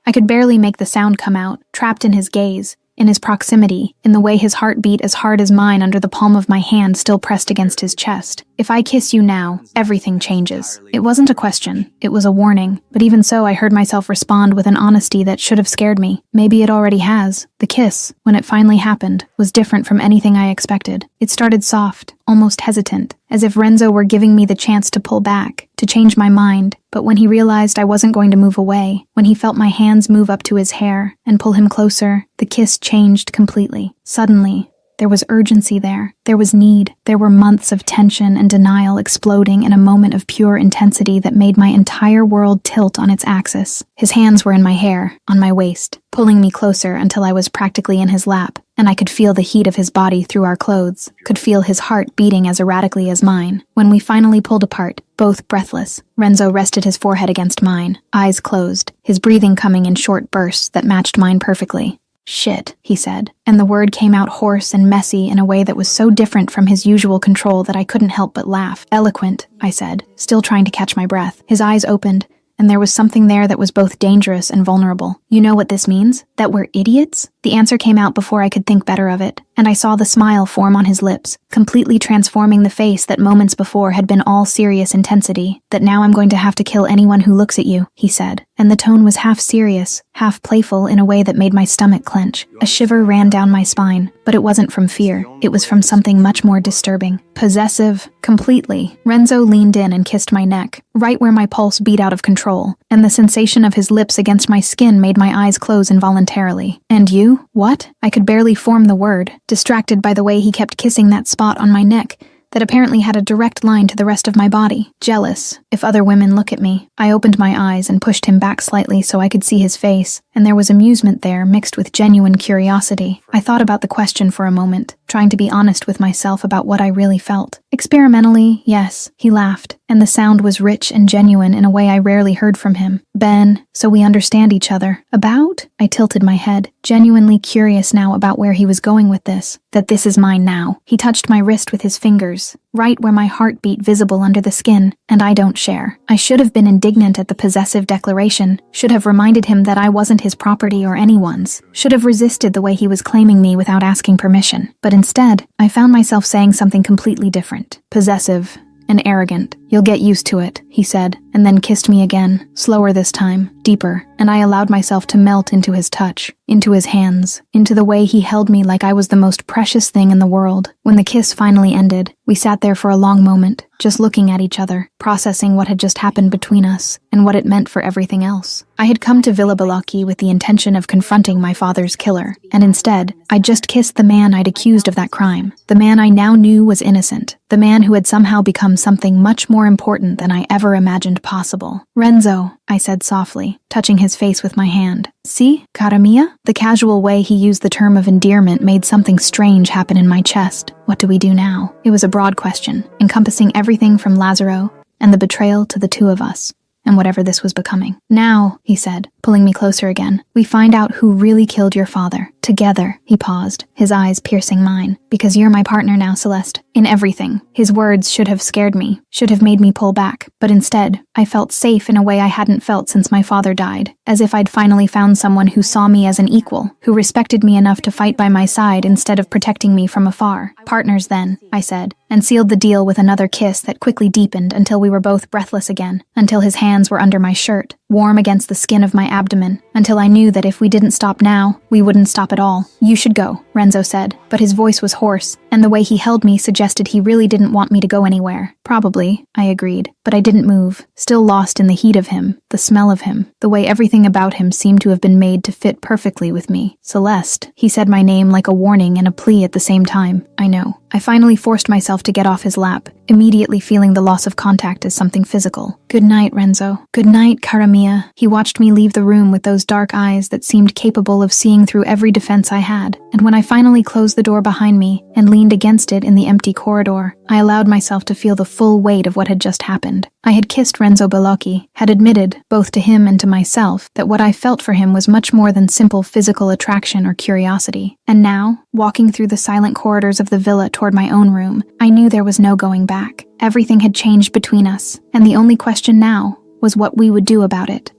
I could barely make the sound come out, trapped in his gaze, in his proximity, in the way his heart beat as hard as mine under the palm of my hand still pressed against his chest. "If I kiss you now, everything changes." It wasn't a question, it was a warning, but even so I heard myself respond with an honesty that should have scared me. Maybe it already has. The kiss, when it finally happened, was different from anything I expected. It started soft, almost hesitant, as if Renzo were giving me the chance to pull back, to change my mind. But when he realized I wasn't going to move away, when he felt my hands move up to his hair and pull him closer, the kiss changed completely. Suddenly, there was urgency there. There was need. There were months of tension and denial exploding in a moment of pure intensity that made my entire world tilt on its axis. His hands were in my hair, on my waist, pulling me closer until I was practically in his lap, and I could feel the heat of his body through our clothes, could feel his heart beating as erratically as mine. When we finally pulled apart, both breathless, Renzo rested his forehead against mine, eyes closed, his breathing coming in short bursts that matched mine perfectly. "Shit," he said, and the word came out hoarse and messy in a way that was so different from his usual control that I couldn't help but laugh. "Eloquent," I said, still trying to catch my breath. His eyes opened, and there was something there that was both dangerous and vulnerable. "You know what this means? That we're idiots?" The answer came out before I could think better of it, and I saw the smile form on his lips, completely transforming the face that moments before had been all serious intensity. "That now I'm going to have to kill anyone who looks at you," he said, and the tone was half serious, half playful in a way that made my stomach clench. A shiver ran down my spine, but it wasn't from fear. It was from something much more disturbing. Possessive, completely. Renzo leaned in and kissed my neck, right where my pulse beat out of control, and the sensation of his lips against my skin made my eyes close involuntarily. "And you? What?" I could barely form the word, distracted by the way he kept kissing that spot on my neck that apparently had a direct line to the rest of my body. "Jealous, if other women look at me." I opened my eyes and pushed him back slightly so I could see his face, and there was amusement there mixed with genuine curiosity. I thought about the question for a moment, trying to be honest with myself about what I really felt. "Experimentally, yes," he laughed, and the sound was rich and genuine in a way I rarely heard from him. "Ben, so we understand each other." "About?" I tilted my head, genuinely curious now about where he was going with this. "That this is mine now." He touched my wrist with his fingers, right where my heart beat visible under the skin, and I don't share. I should have been indignant at the possessive declaration, should have reminded him that I wasn't his property or anyone's, should have resisted the way he was claiming me without asking permission. But instead, I found myself saying something completely different. "Possessive and arrogant. You'll get used to it," he said, and then kissed me again, slower this time, deeper, and I allowed myself to melt into his touch, into his hands, into the way he held me like I was the most precious thing in the world. When the kiss finally ended, we sat there for a long moment, just looking at each other, processing what had just happened between us, and what it meant for everything else. I had come to Villa Bellocchi with the intention of confronting my father's killer, and instead, I just kissed the man I'd accused of that crime, the man I now knew was innocent, the man who had somehow become something much more important than I ever imagined possible. "Renzo," I said softly, touching his face with my hand. "See, cara mia?" The casual way he used the term of endearment made something strange happen in my chest. What do we do now? It was a broad question, encompassing everything from Lazaro and the betrayal to the two of us, and whatever this was becoming. "Now," he said, pulling me closer again, "we find out who really killed your father. Together, he paused, his eyes piercing mine. Because you're my partner now, Celeste. In everything. His words should have scared me, should have made me pull back. But instead, I felt safe in a way I hadn't felt since my father died. As if I'd finally found someone who saw me as an equal, who respected me enough to fight by my side instead of protecting me from afar. Partners then, I said, and sealed the deal with another kiss that quickly deepened until we were both breathless again, until his hands were under my shirt, warm against the skin of my abdomen, until I knew that if we didn't stop now, we wouldn't stop at all. You should go, Renzo said, but his voice was hoarse, and the way he held me suggested he really didn't want me to go anywhere. Probably, I agreed, but I didn't move, still lost in the heat of him, the smell of him, the way everything about him seemed to have been made to fit perfectly with me. Celeste, he said my name like a warning and a plea at the same time. I know. I finally forced myself to get off his lap, immediately feeling the loss of contact as something physical. Good night, Renzo. Good night, cara mia. He watched me leave the room with those dark eyes that seemed capable of seeing through every defense I had, and when I finally closed the door behind me and leaned against it in the empty corridor, I allowed myself to feel the full weight of what had just happened. I had kissed Renzo Bellocchi, had admitted, both to him and to myself, that what I felt for him was much more than simple physical attraction or curiosity. And now, walking through the silent corridors of the villa toward my own room, I knew there was no going back. Everything had changed between us, and the only question now was what we would do about it.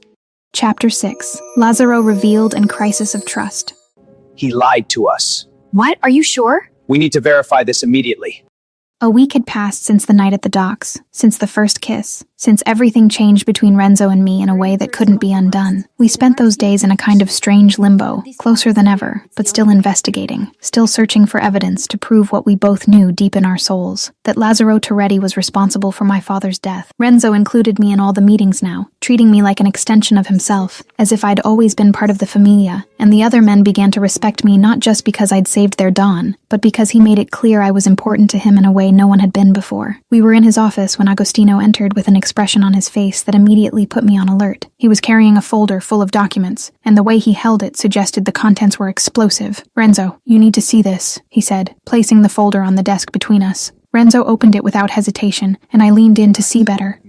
Chapter 6. Lazaro revealed and crisis of trust. He lied to us. What? Are you sure? We need to verify this immediately. A week had passed since the night at the docks, since the first kiss, since everything changed between Renzo and me in a way that couldn't be undone. We spent those days in a kind of strange limbo, closer than ever, but still investigating, still searching for evidence to prove what we both knew deep in our souls, that Lazaro Toretti was responsible for my father's death. Renzo included me in all the meetings now, treating me like an extension of himself, as if I'd always been part of the familia, and the other men began to respect me not just because I'd saved their dawn, but because he made it clear I was important to him in a way no one had been before. We were in his office when Agostino entered with an expression on his face that immediately put me on alert. He was carrying a folder full of documents, and the way he held it suggested the contents were explosive. "Renzo, you need to see this," he said, placing the folder on the desk between us. Renzo opened it without hesitation, and I leaned in to see better,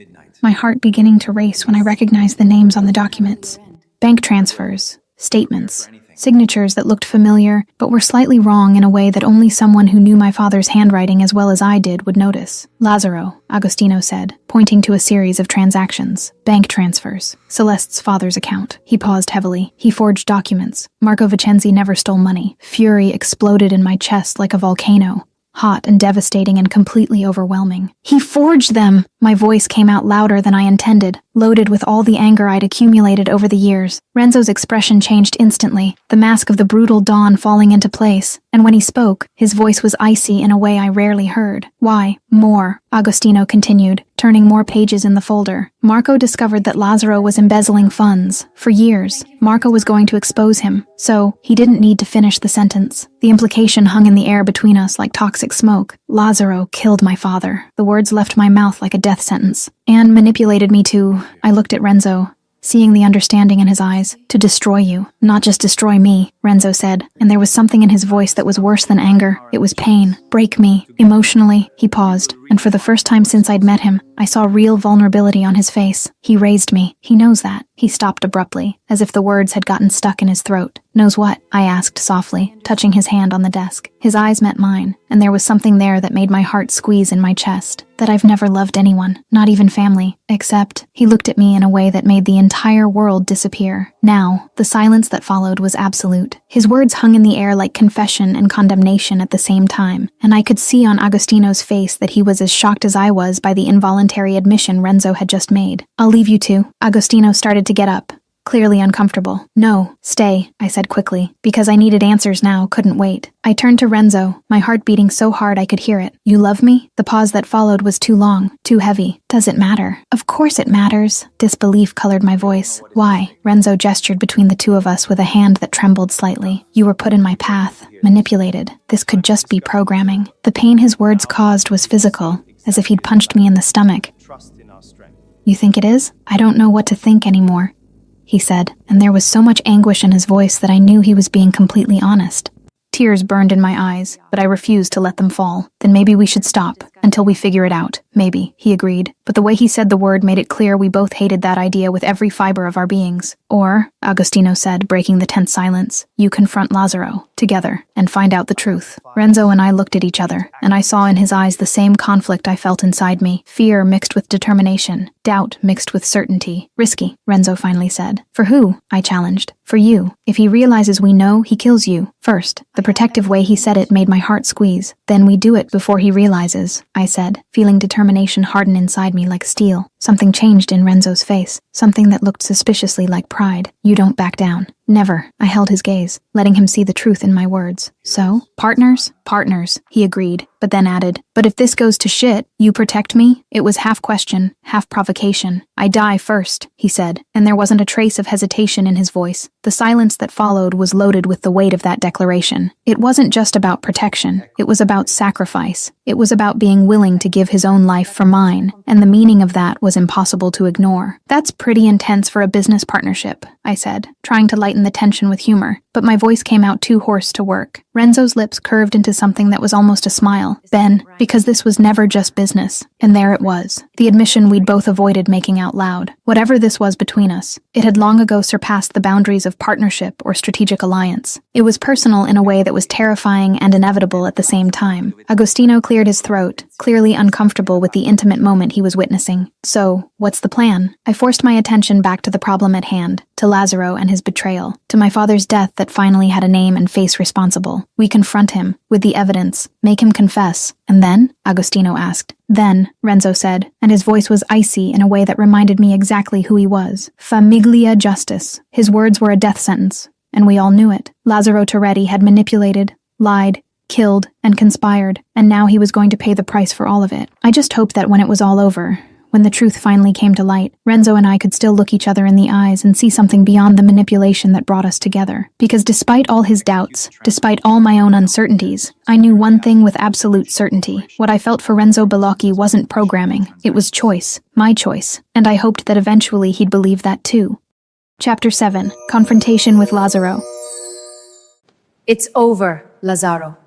my heart beginning to race when I recognized the names on the documents. Bank transfers, statements, signatures that looked familiar, but were slightly wrong in a way that only someone who knew my father's handwriting as well as I did would notice. "Lazaro," Agostino said, pointing to a series of transactions. Bank transfers. Celeste's father's account. He paused heavily. He forged documents. Marco Vicenzi never stole money. Fury exploded in my chest like a volcano. Hot and devastating and completely overwhelming. "He forged them!" My voice came out louder than I intended, loaded with all the anger I'd accumulated over the years. Renzo's expression changed instantly, the mask of the brutal Dawn falling into place, and when he spoke, his voice was icy in a way I rarely heard. "Why? More," Agostino continued, turning more pages in the folder. "Marco discovered that Lazaro was embezzling funds. For years, Marco was going to expose him, so he didn't need to finish the sentence. The implication hung in the air between us like toxic smoke. Lazaro killed my father." The words left my mouth like a death sentence, and manipulated me to, I looked at Renzo, seeing the understanding in his eyes, "to destroy you, not just destroy me," Renzo said, and there was something in his voice that was worse than anger. It was pain. "Break me, emotionally." He paused, and for the first time since I'd met him, I saw real vulnerability on his face. "He raised me. He knows that." He stopped abruptly, as if the words had gotten stuck in his throat. "Knows what?" I asked softly, touching his hand on the desk. His eyes met mine, and there was something there that made my heart squeeze in my chest. That I've never loved anyone, not even family, except... He looked at me in a way that made the entire world disappear. Now, the silence that followed was absolute. His words hung in the air like confession and condemnation at the same time, and I could see on Agostino's face that he was as shocked as I was by the involuntary admission Renzo had just made. "I'll leave you two." Agostino started to get up, clearly uncomfortable. "No, stay," I said quickly, because I needed answers now, couldn't wait. I turned to Renzo, my heart beating so hard I could hear it. "You love me?" The pause that followed was too long, too heavy. "Does it matter?" "Of course it matters." Disbelief colored my voice. "Why?" Renzo gestured between the two of us with a hand that trembled slightly. "You were put in my path, manipulated. This could just be programming." The pain his words caused was physical, as if he'd punched me in the stomach. "You think it is?" "I don't know what to think anymore," he said, and there was so much anguish in his voice that I knew he was being completely honest. Tears burned in my eyes, but I refused to let them fall. "Then maybe we should stop." Until we figure it out, maybe, he agreed. But the way he said the word made it clear we both hated that idea with every fiber of our beings. Or, Agostino said, breaking the tense silence, you confront Lazaro, together, and find out the truth. Renzo and I looked at each other, and I saw in his eyes the same conflict I felt inside me, fear mixed with determination, doubt mixed with certainty. Risky, Renzo finally said. For who? I challenged. For you. If he realizes we know, he kills you. First. The protective way he said it made my heart squeeze. Then we do it before he realizes, I said, feeling determination harden inside me like steel. Something changed in Renzo's face, something that looked suspiciously like pride. You don't back down. Never. I held his gaze, letting him see the truth in my words. So, partners? Partners, he agreed, but then added, but if this goes to shit, you protect me? It was half question, half provocation. I die first, he said, and there wasn't a trace of hesitation in his voice. The silence that followed was loaded with the weight of that declaration. It wasn't just about protection. It was about sacrifice. It was about being willing to give his own life for mine, and the meaning of that was impossible to ignore. That's pretty intense for a business partnership, I said, trying to lighten the tension with humor, but my voice came out too hoarse to work. Renzo's lips curved into something that was almost a smile. Ben, because this was never just business. And there it was, the admission we'd both avoided making out loud. Whatever this was between us, it had long ago surpassed the boundaries of partnership or strategic alliance. It was personal in a way that was terrifying and inevitable at the same time. Agostino cleared his throat, clearly uncomfortable with the intimate moment he was witnessing. So, what's the plan? I forced my attention back to the problem at hand, to Lazaro and his betrayal, to my father's death that finally had a name and face responsible. We confront him, with the evidence, make him confess. And then? Agostino asked. Then, Renzo said, and his voice was icy in a way that reminded me exactly who he was. Famiglia justice. His words were a death sentence, and we all knew it. Lazzaro Toretti had manipulated, lied, killed, and conspired, and now he was going to pay the price for all of it. I just hoped that when it was all over, when the truth finally came to light, Renzo and I could still look each other in the eyes and see something beyond the manipulation that brought us together. Because despite all his doubts, despite all my own uncertainties, I knew one thing with absolute certainty. What I felt for Renzo Bellocchi wasn't programming. It was choice. My choice. And I hoped that eventually he'd believe that too. Chapter 7. Confrontation with Lazaro. It's over, Lazaro.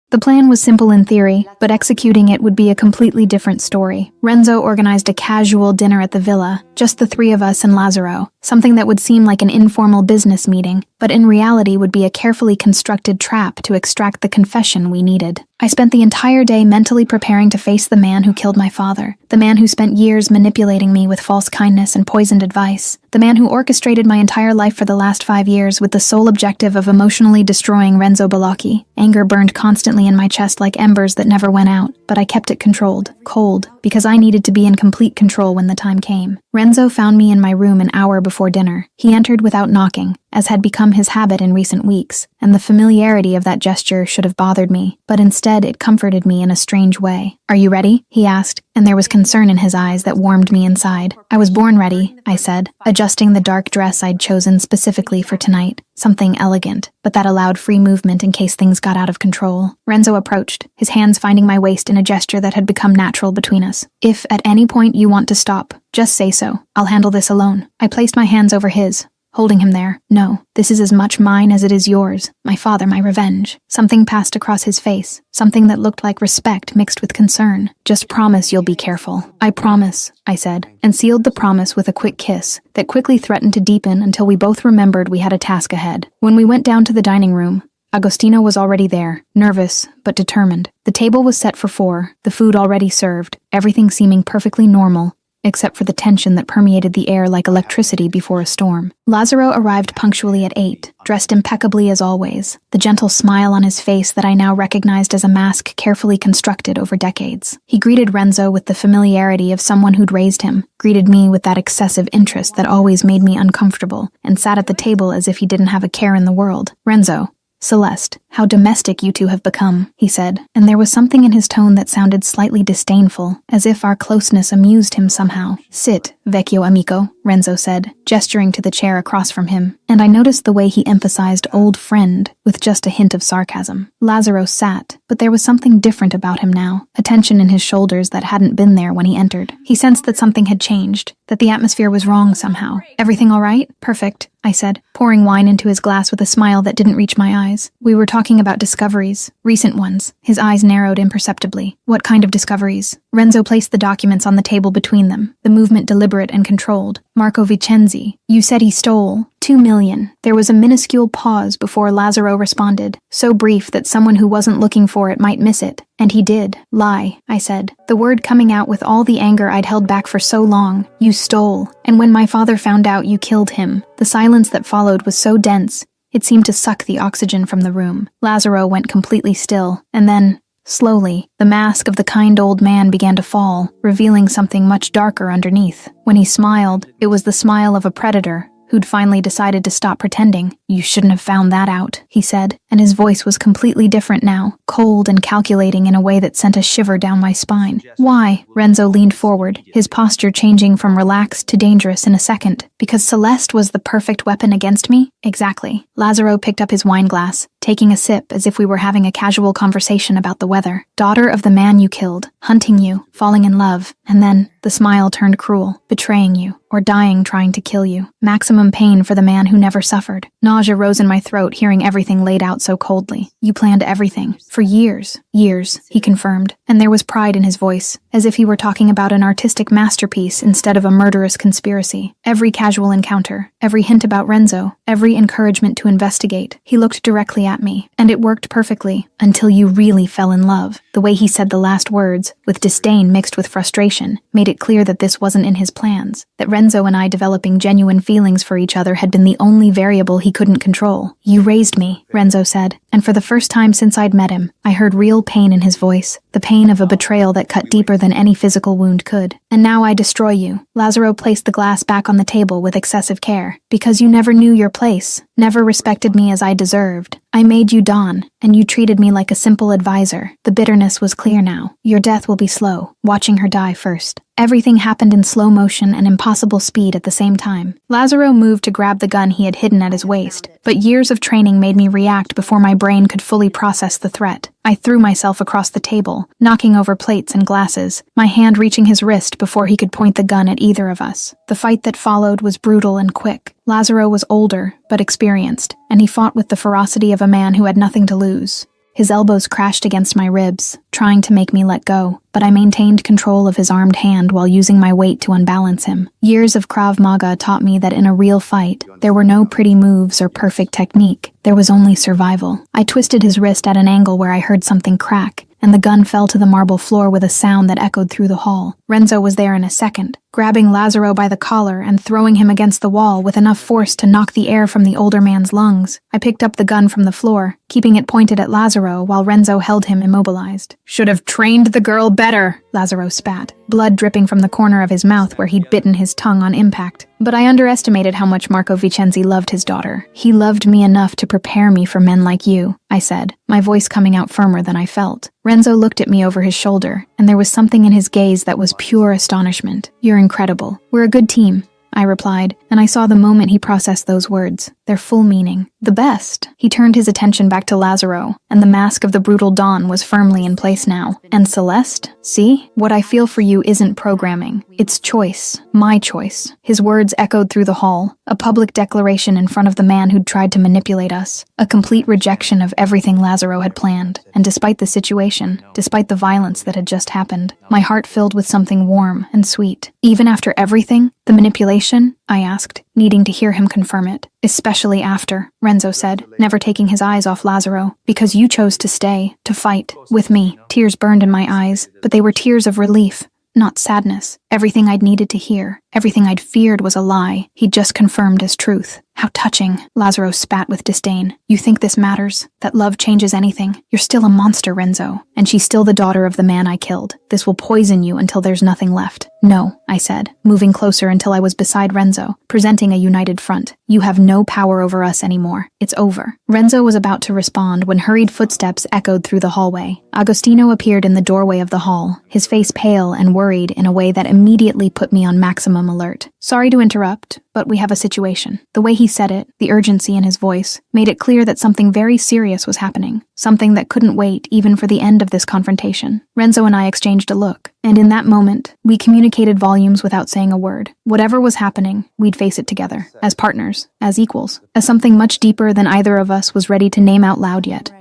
The plan was simple in theory, but executing it would be a completely different story. Renzo organized a casual dinner at the villa, just the three of us and Lazaro, something that would seem like an informal business meeting, but in reality would be a carefully constructed trap to extract the confession we needed. I spent the entire day mentally preparing to face the man who killed my father, the man who spent years manipulating me with false kindness and poisoned advice, the man who orchestrated my entire life for the last 5 years with the sole objective of emotionally destroying Renzo Bellocchi. Anger burned constantly in my chest like embers that never went out, but I kept it controlled, cold, because I needed to be in complete control when the time came. Renzo found me in my room an hour before dinner. He entered without knocking, as had become his habit in recent weeks, and the familiarity of that gesture should have bothered me, but instead it comforted me in a strange way. "Are you ready?" he asked, and there was concern in his eyes that warmed me inside. "I was born ready," I said, adjusting the dark dress I'd chosen specifically for tonight. Something elegant, but that allowed free movement in case things got out of control. Renzo approached, his hands finding my waist in a gesture that had become natural between us. "If at any point you want to stop, just say so. I'll handle this alone." I placed my hands over his, holding him there. "No, this is as much mine as it is yours. My father, my revenge." Something passed across his face, something that looked like respect mixed with concern. "Just promise you'll be careful." "I promise," I said, and sealed the promise with a quick kiss that quickly threatened to deepen until we both remembered we had a task ahead. When we went down to the dining room, Agostino was already there, nervous but determined. The table was set for 4, the food already served, everything seeming perfectly normal, except for the tension that permeated the air like electricity before a storm. Lazaro arrived punctually at 8, dressed impeccably as always, the gentle smile on his face that I now recognized as a mask carefully constructed over decades. He greeted Renzo with the familiarity of someone who'd raised him, greeted me with that excessive interest that always made me uncomfortable, and sat at the table as if he didn't have a care in the world. "Renzo, Celeste, how domestic you two have become," he said, and there was something in his tone that sounded slightly disdainful, as if our closeness amused him somehow. "Sit, vecchio amico," Renzo said, gesturing to the chair across from him, and I noticed the way he emphasized old friend with just a hint of sarcasm. Lazaro sat, but there was something different about him now, a tension in his shoulders that hadn't been there when he entered. He sensed that something had changed, that the atmosphere was wrong somehow. Everything all right? Perfect, I said, pouring wine into his glass with a smile that didn't reach my eyes. We were talking about discoveries, recent ones. His eyes narrowed imperceptibly. What kind of discoveries? Renzo placed the documents on the table between them, the movement deliberate and controlled. Marco Vicenzi, you said he stole 2 million. There was a minuscule pause before Lazaro responded, so brief that someone who wasn't looking for it might miss it. And he did. Lie, I said, the word coming out with all the anger I'd held back for so long. You stole. And when my father found out, you killed him. The silence that followed was so dense, it seemed to suck the oxygen from the room. Lazaro went completely still, and then, slowly, the mask of the kind old man began to fall, revealing something much darker underneath. When he smiled, it was the smile of a predator who'd finally decided to stop pretending. You shouldn't have found that out, he said, and his voice was completely different now, cold and calculating in a way that sent a shiver down my spine. Why? Renzo leaned forward, his posture changing from relaxed to dangerous in a second. Because Celeste was the perfect weapon against me? Exactly. Lazaro picked up his wine glass, taking a sip as if we were having a casual conversation about the weather. Daughter of the man you killed, hunting you, falling in love, and then the smile turned cruel, betraying you, or dying trying to kill you. Maximum pain for the man who never suffered. Nausea rose in my throat hearing everything laid out so coldly. You planned everything. For years. Years, he confirmed, and there was pride in his voice, as if he were talking about an artistic masterpiece instead of a murderous conspiracy. Every casual encounter, every hint about Renzo, every encouragement to investigate. He looked directly at me, and it worked perfectly, until you really fell in love. The way he said the last words, with disdain mixed with frustration, made it clear that this wasn't in his plans, that Renzo and I developing genuine feelings for each other had been the only variable he couldn't control. You raised me, Renzo said, and for the first time since I'd met him, I heard real pain in his voice, the pain of a betrayal that cut deeper than any physical wound could. And now I destroy you. Lazaro placed the glass back on the table with excessive care, because you never knew your place, never respected me as I deserved. I made you Don, and you treated me like a simple advisor. The bitterness was clear now. Your death will be slow, watching her die first. Everything happened in slow motion and impossible speed at the same time. Lazaro moved to grab the gun he had hidden at his waist, but years of training made me react before my brain could fully process the threat. I threw myself across the table, knocking over plates and glasses, my hand reaching his wrist before he could point the gun at either of us. The fight that followed was brutal and quick. Lazaro was older, but experienced, and he fought with the ferocity of a man who had nothing to lose. His elbows crashed against my ribs, trying to make me let go, but I maintained control of his armed hand while using my weight to unbalance him. Years of Krav Maga taught me that in a real fight, there were no pretty moves or perfect technique. There was only survival. I twisted his wrist at an angle where I heard something crack, and the gun fell to the marble floor with a sound that echoed through the hall. Renzo was there in a second, grabbing Lazaro by the collar and throwing him against the wall with enough force to knock the air from the older man's lungs. I picked up the gun from the floor, keeping it pointed at Lazaro while Renzo held him immobilized. Should have trained the girl better, Lazaro spat, blood dripping from the corner of his mouth where he'd bitten his tongue on impact. But I underestimated how much Marco Vicenzi loved his daughter. He loved me enough to prepare me for men like you, I said, my voice coming out firmer than I felt. Renzo looked at me over his shoulder, and there was something in his gaze that was pure astonishment. You're incredible. We're a good team, I replied, and I saw the moment he processed those words, their full meaning. The best. He turned his attention back to Lazaro, and the mask of the brutal Don was firmly in place now. And Celeste? See? What I feel for you isn't programming. It's choice. My choice. His words echoed through the hall, a public declaration in front of the man who'd tried to manipulate us, a complete rejection of everything Lazaro had planned. And despite the situation, despite the violence that had just happened, my heart filled with something warm and sweet. Even after everything, the manipulation? I asked, needing to hear him confirm it. Especially after, Renzo said, never taking his eyes off Lazaro, because you chose to stay, to fight, with me. Tears burned in my eyes, but they were tears of relief, not sadness. Everything I'd needed to hear, everything I'd feared was a lie, he'd just confirmed as truth. How touching, Lazaro spat with disdain. You think this matters? That love changes anything? You're still a monster, Renzo, and she's still the daughter of the man I killed. This will poison you until there's nothing left. No, I said, moving closer until I was beside Renzo, presenting a united front. You have no power over us anymore. It's over. Renzo was about to respond when hurried footsteps echoed through the hallway. Agostino appeared in the doorway of the hall, his face pale and worried in a way that immediately put me on maximum minimum alert. "Sorry to interrupt, but we have a situation." The way he said it, the urgency in his voice, made it clear that something very serious was happening. Something that couldn't wait even for the end of this confrontation. Renzo and I exchanged a look, and in that moment, we communicated volumes without saying a word. Whatever was happening, we'd face it together, as partners, as equals, as something much deeper than either of us was ready to name out loud yet.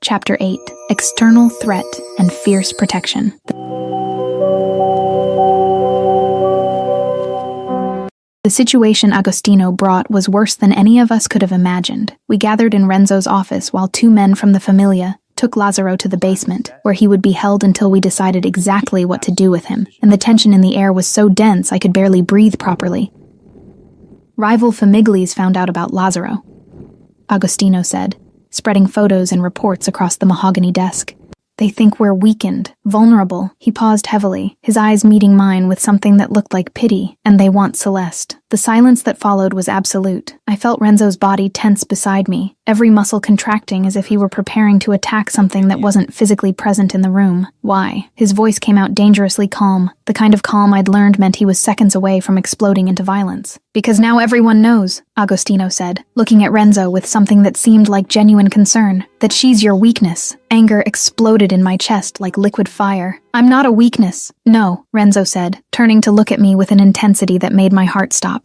Chapter 8: External Threat and Fierce Protection. The situation Agostino brought was worse than any of us could have imagined. We gathered in Renzo's office while two men from the Familia took Lazzaro to the basement, where he would be held until we decided exactly what to do with him, and the tension in the air was so dense I could barely breathe properly. "Rival Famiglis found out about Lazzaro," Agostino said, spreading photos and reports across the mahogany desk. "They think we're weakened, vulnerable." He paused heavily, his eyes meeting mine with something that looked like pity, "and they want Celeste." The silence that followed was absolute. I felt Renzo's body tense beside me, every muscle contracting as if he were preparing to attack something that wasn't physically present in the room. "Why?" His voice came out dangerously calm, the kind of calm I'd learned meant he was seconds away from exploding into violence. "Because now everyone knows," Agostino said, looking at Renzo with something that seemed like genuine concern, "that she's your weakness." Anger exploded in my chest like liquid fire. "I'm not a weakness." "No," Renzo said, turning to look at me with an intensity that made my heart stop.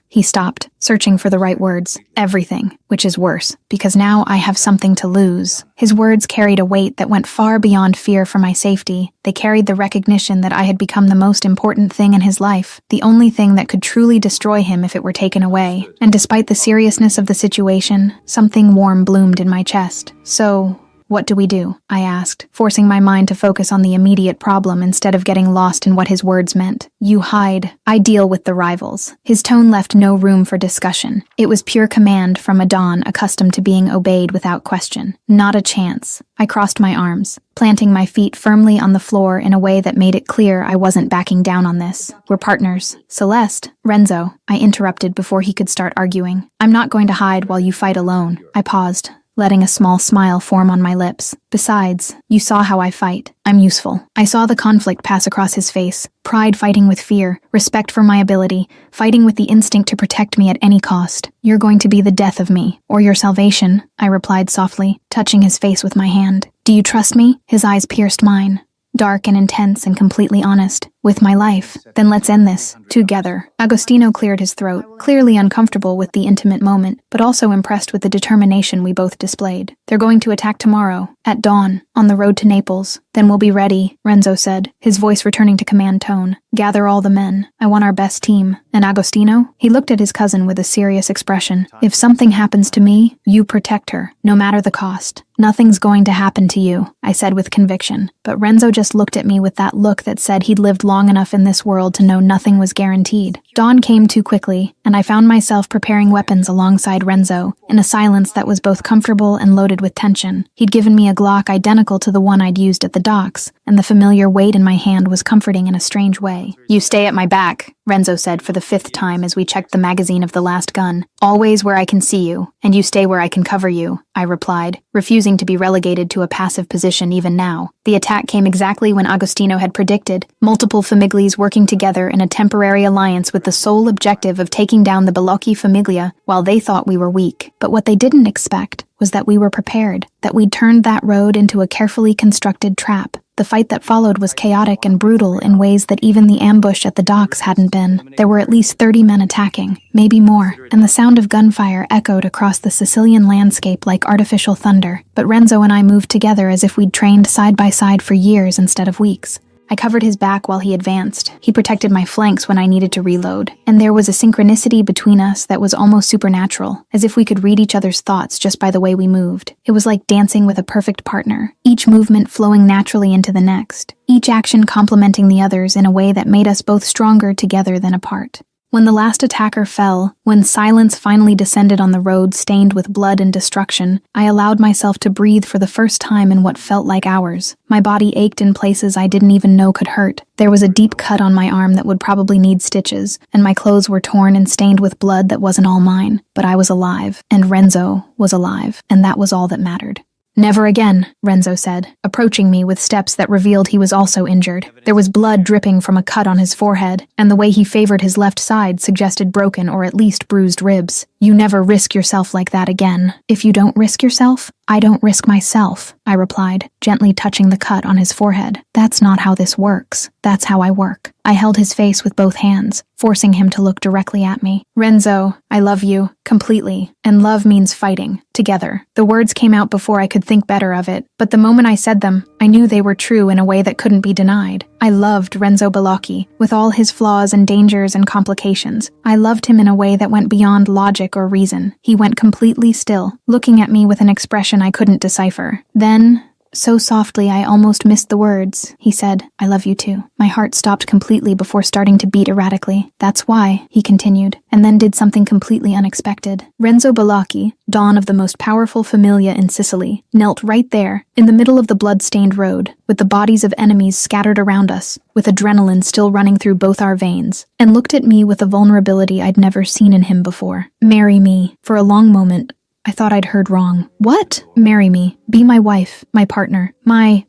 He stopped, searching for the right words. "Everything, which is worse, because now I have something to lose." His words carried a weight that went far beyond fear for my safety. They carried the recognition that I had become the most important thing in his life, the only thing that could truly destroy him if it were taken away. And despite the seriousness of the situation, something warm bloomed in my chest. "So, what do we do?" I asked, forcing my mind to focus on the immediate problem instead of getting lost in what his words meant. "You hide. I deal with the rivals." His tone left no room for discussion. It was pure command from a Don accustomed to being obeyed without question. Not a chance. I crossed my arms, planting my feet firmly on the floor in a way that made it clear I wasn't backing down on this. "We're partners." "Celeste." "Renzo," I interrupted before he could start arguing. "I'm not going to hide while you fight alone." I paused, letting a small smile form on my lips. "Besides, you saw how I fight. I'm useful." I saw the conflict pass across his face. Pride fighting with fear, respect for my ability, fighting with the instinct to protect me at any cost. "You're going to be the death of me, or your salvation," I replied softly, touching his face with my hand. "Do you trust me?" His eyes pierced mine, dark and intense and completely honest. "With my life." "Then let's end this. Together." Agostino cleared his throat, clearly uncomfortable with the intimate moment, but also impressed with the determination we both displayed. "They're going to attack tomorrow, at dawn, on the road to Naples. Then we'll be ready," Renzo said, his voice returning to command tone. "Gather all the men. I want our best team." "And Agostino?" He looked at his cousin with a serious expression. "If something happens to me, you protect her, no matter the cost." "Nothing's going to happen to you," I said with conviction. But Renzo just looked at me with that look that said he'd lived long enough in this world to know nothing was guaranteed. Dawn came too quickly, and I found myself preparing weapons alongside Renzo, in a silence that was both comfortable and loaded with tension. He'd given me a Glock identical to the one I'd used at the docks, and the familiar weight in my hand was comforting in a strange way. "You stay at my back," Renzo said for the 5th time as we checked the magazine of the last gun. "Always where I can see you, and you stay where I can cover you," I replied, refusing to be relegated to a passive position even now. The attack came exactly when Agostino had predicted, multiple Famiglis working together in a temporary alliance with the sole objective of taking down the Bellocchi Famiglia while they thought we were weak. But what they didn't expect was that we were prepared, that we'd turned that road into a carefully constructed trap. The fight that followed was chaotic and brutal in ways that even the ambush at the docks hadn't been. There were at least 30 men attacking, maybe more, and the sound of gunfire echoed across the Sicilian landscape like artificial thunder. But Renzo and I moved together as if we'd trained side by side for years instead of weeks. I covered his back while he advanced. He protected my flanks when I needed to reload. And there was a synchronicity between us that was almost supernatural, as if we could read each other's thoughts just by the way we moved. It was like dancing with a perfect partner, each movement flowing naturally into the next, each action complementing the others in a way that made us both stronger together than apart. When the last attacker fell, when silence finally descended on the road stained with blood and destruction, I allowed myself to breathe for the first time in what felt like hours. My body ached in places I didn't even know could hurt. There was a deep cut on my arm that would probably need stitches, and my clothes were torn and stained with blood that wasn't all mine. But I was alive, and Renzo was alive, and that was all that mattered. Never again, Renzo said, approaching me with steps that revealed he was also injured. There was blood dripping from a cut on his forehead, and the way he favored his left side suggested broken or at least bruised ribs. You never risk yourself like that again. If you don't risk yourself, I don't risk myself, I replied, gently touching the cut on his forehead. That's not how this works. That's how I work. I held his face with both hands, forcing him to look directly at me. Renzo, I love you, completely, and love means fighting, together. The words came out before I could think better of it, but the moment I said them, I knew they were true in a way that couldn't be denied. I loved Renzo Balocchi, with all his flaws and dangers and complications. I loved him in a way that went beyond logic or reason. He went completely still, looking at me with an expression I couldn't decipher. Then, so softly I almost missed the words, he said, I love you too. My heart stopped completely before starting to beat erratically. That's why, he continued, and then did something completely unexpected. Renzo Balocchi, Don of the most powerful familia in Sicily, knelt right there, in the middle of the blood-stained road, with the bodies of enemies scattered around us, with adrenaline still running through both our veins, and looked at me with a vulnerability I'd never seen in him before. Marry me. For a long moment, I thought I'd heard wrong. What? Marry me. Be my wife, my partner,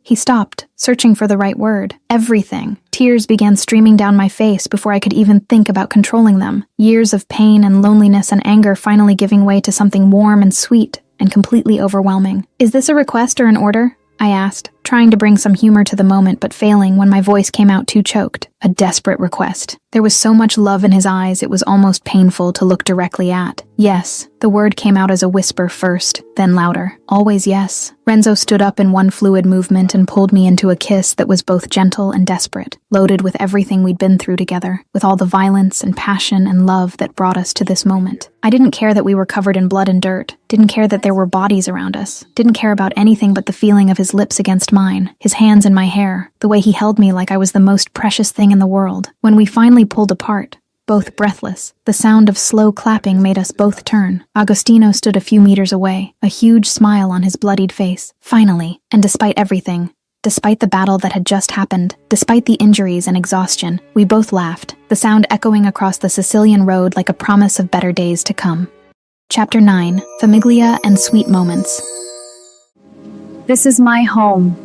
He stopped, searching for the right word. Everything. Tears began streaming down my face before I could even think about controlling them. Years of pain and loneliness and anger finally giving way to something warm and sweet and completely overwhelming. Is this a request or an order? I asked, trying to bring some humor to the moment but failing when my voice came out too choked. A desperate request. There was so much love in his eyes it was almost painful to look directly at. Yes, the word came out as a whisper first, then louder. Always yes. Renzo stood up in one fluid movement and pulled me into a kiss that was both gentle and desperate, loaded with everything we'd been through together, with all the violence and passion and love that brought us to this moment. I didn't care that we were covered in blood and dirt, didn't care that there were bodies around us, didn't care about anything but the feeling of his lips against mine, his hands in my hair, the way he held me like I was the most precious thing in the world. When we finally pulled apart, both breathless, the sound of slow clapping made us both turn. Agostino stood a few meters away, a huge smile on his bloodied face. Finally, and despite everything, despite the battle that had just happened, despite the injuries and exhaustion, we both laughed, the sound echoing across the Sicilian road like a promise of better days to come. Chapter 9. Famiglia and Sweet Moments. This is my home.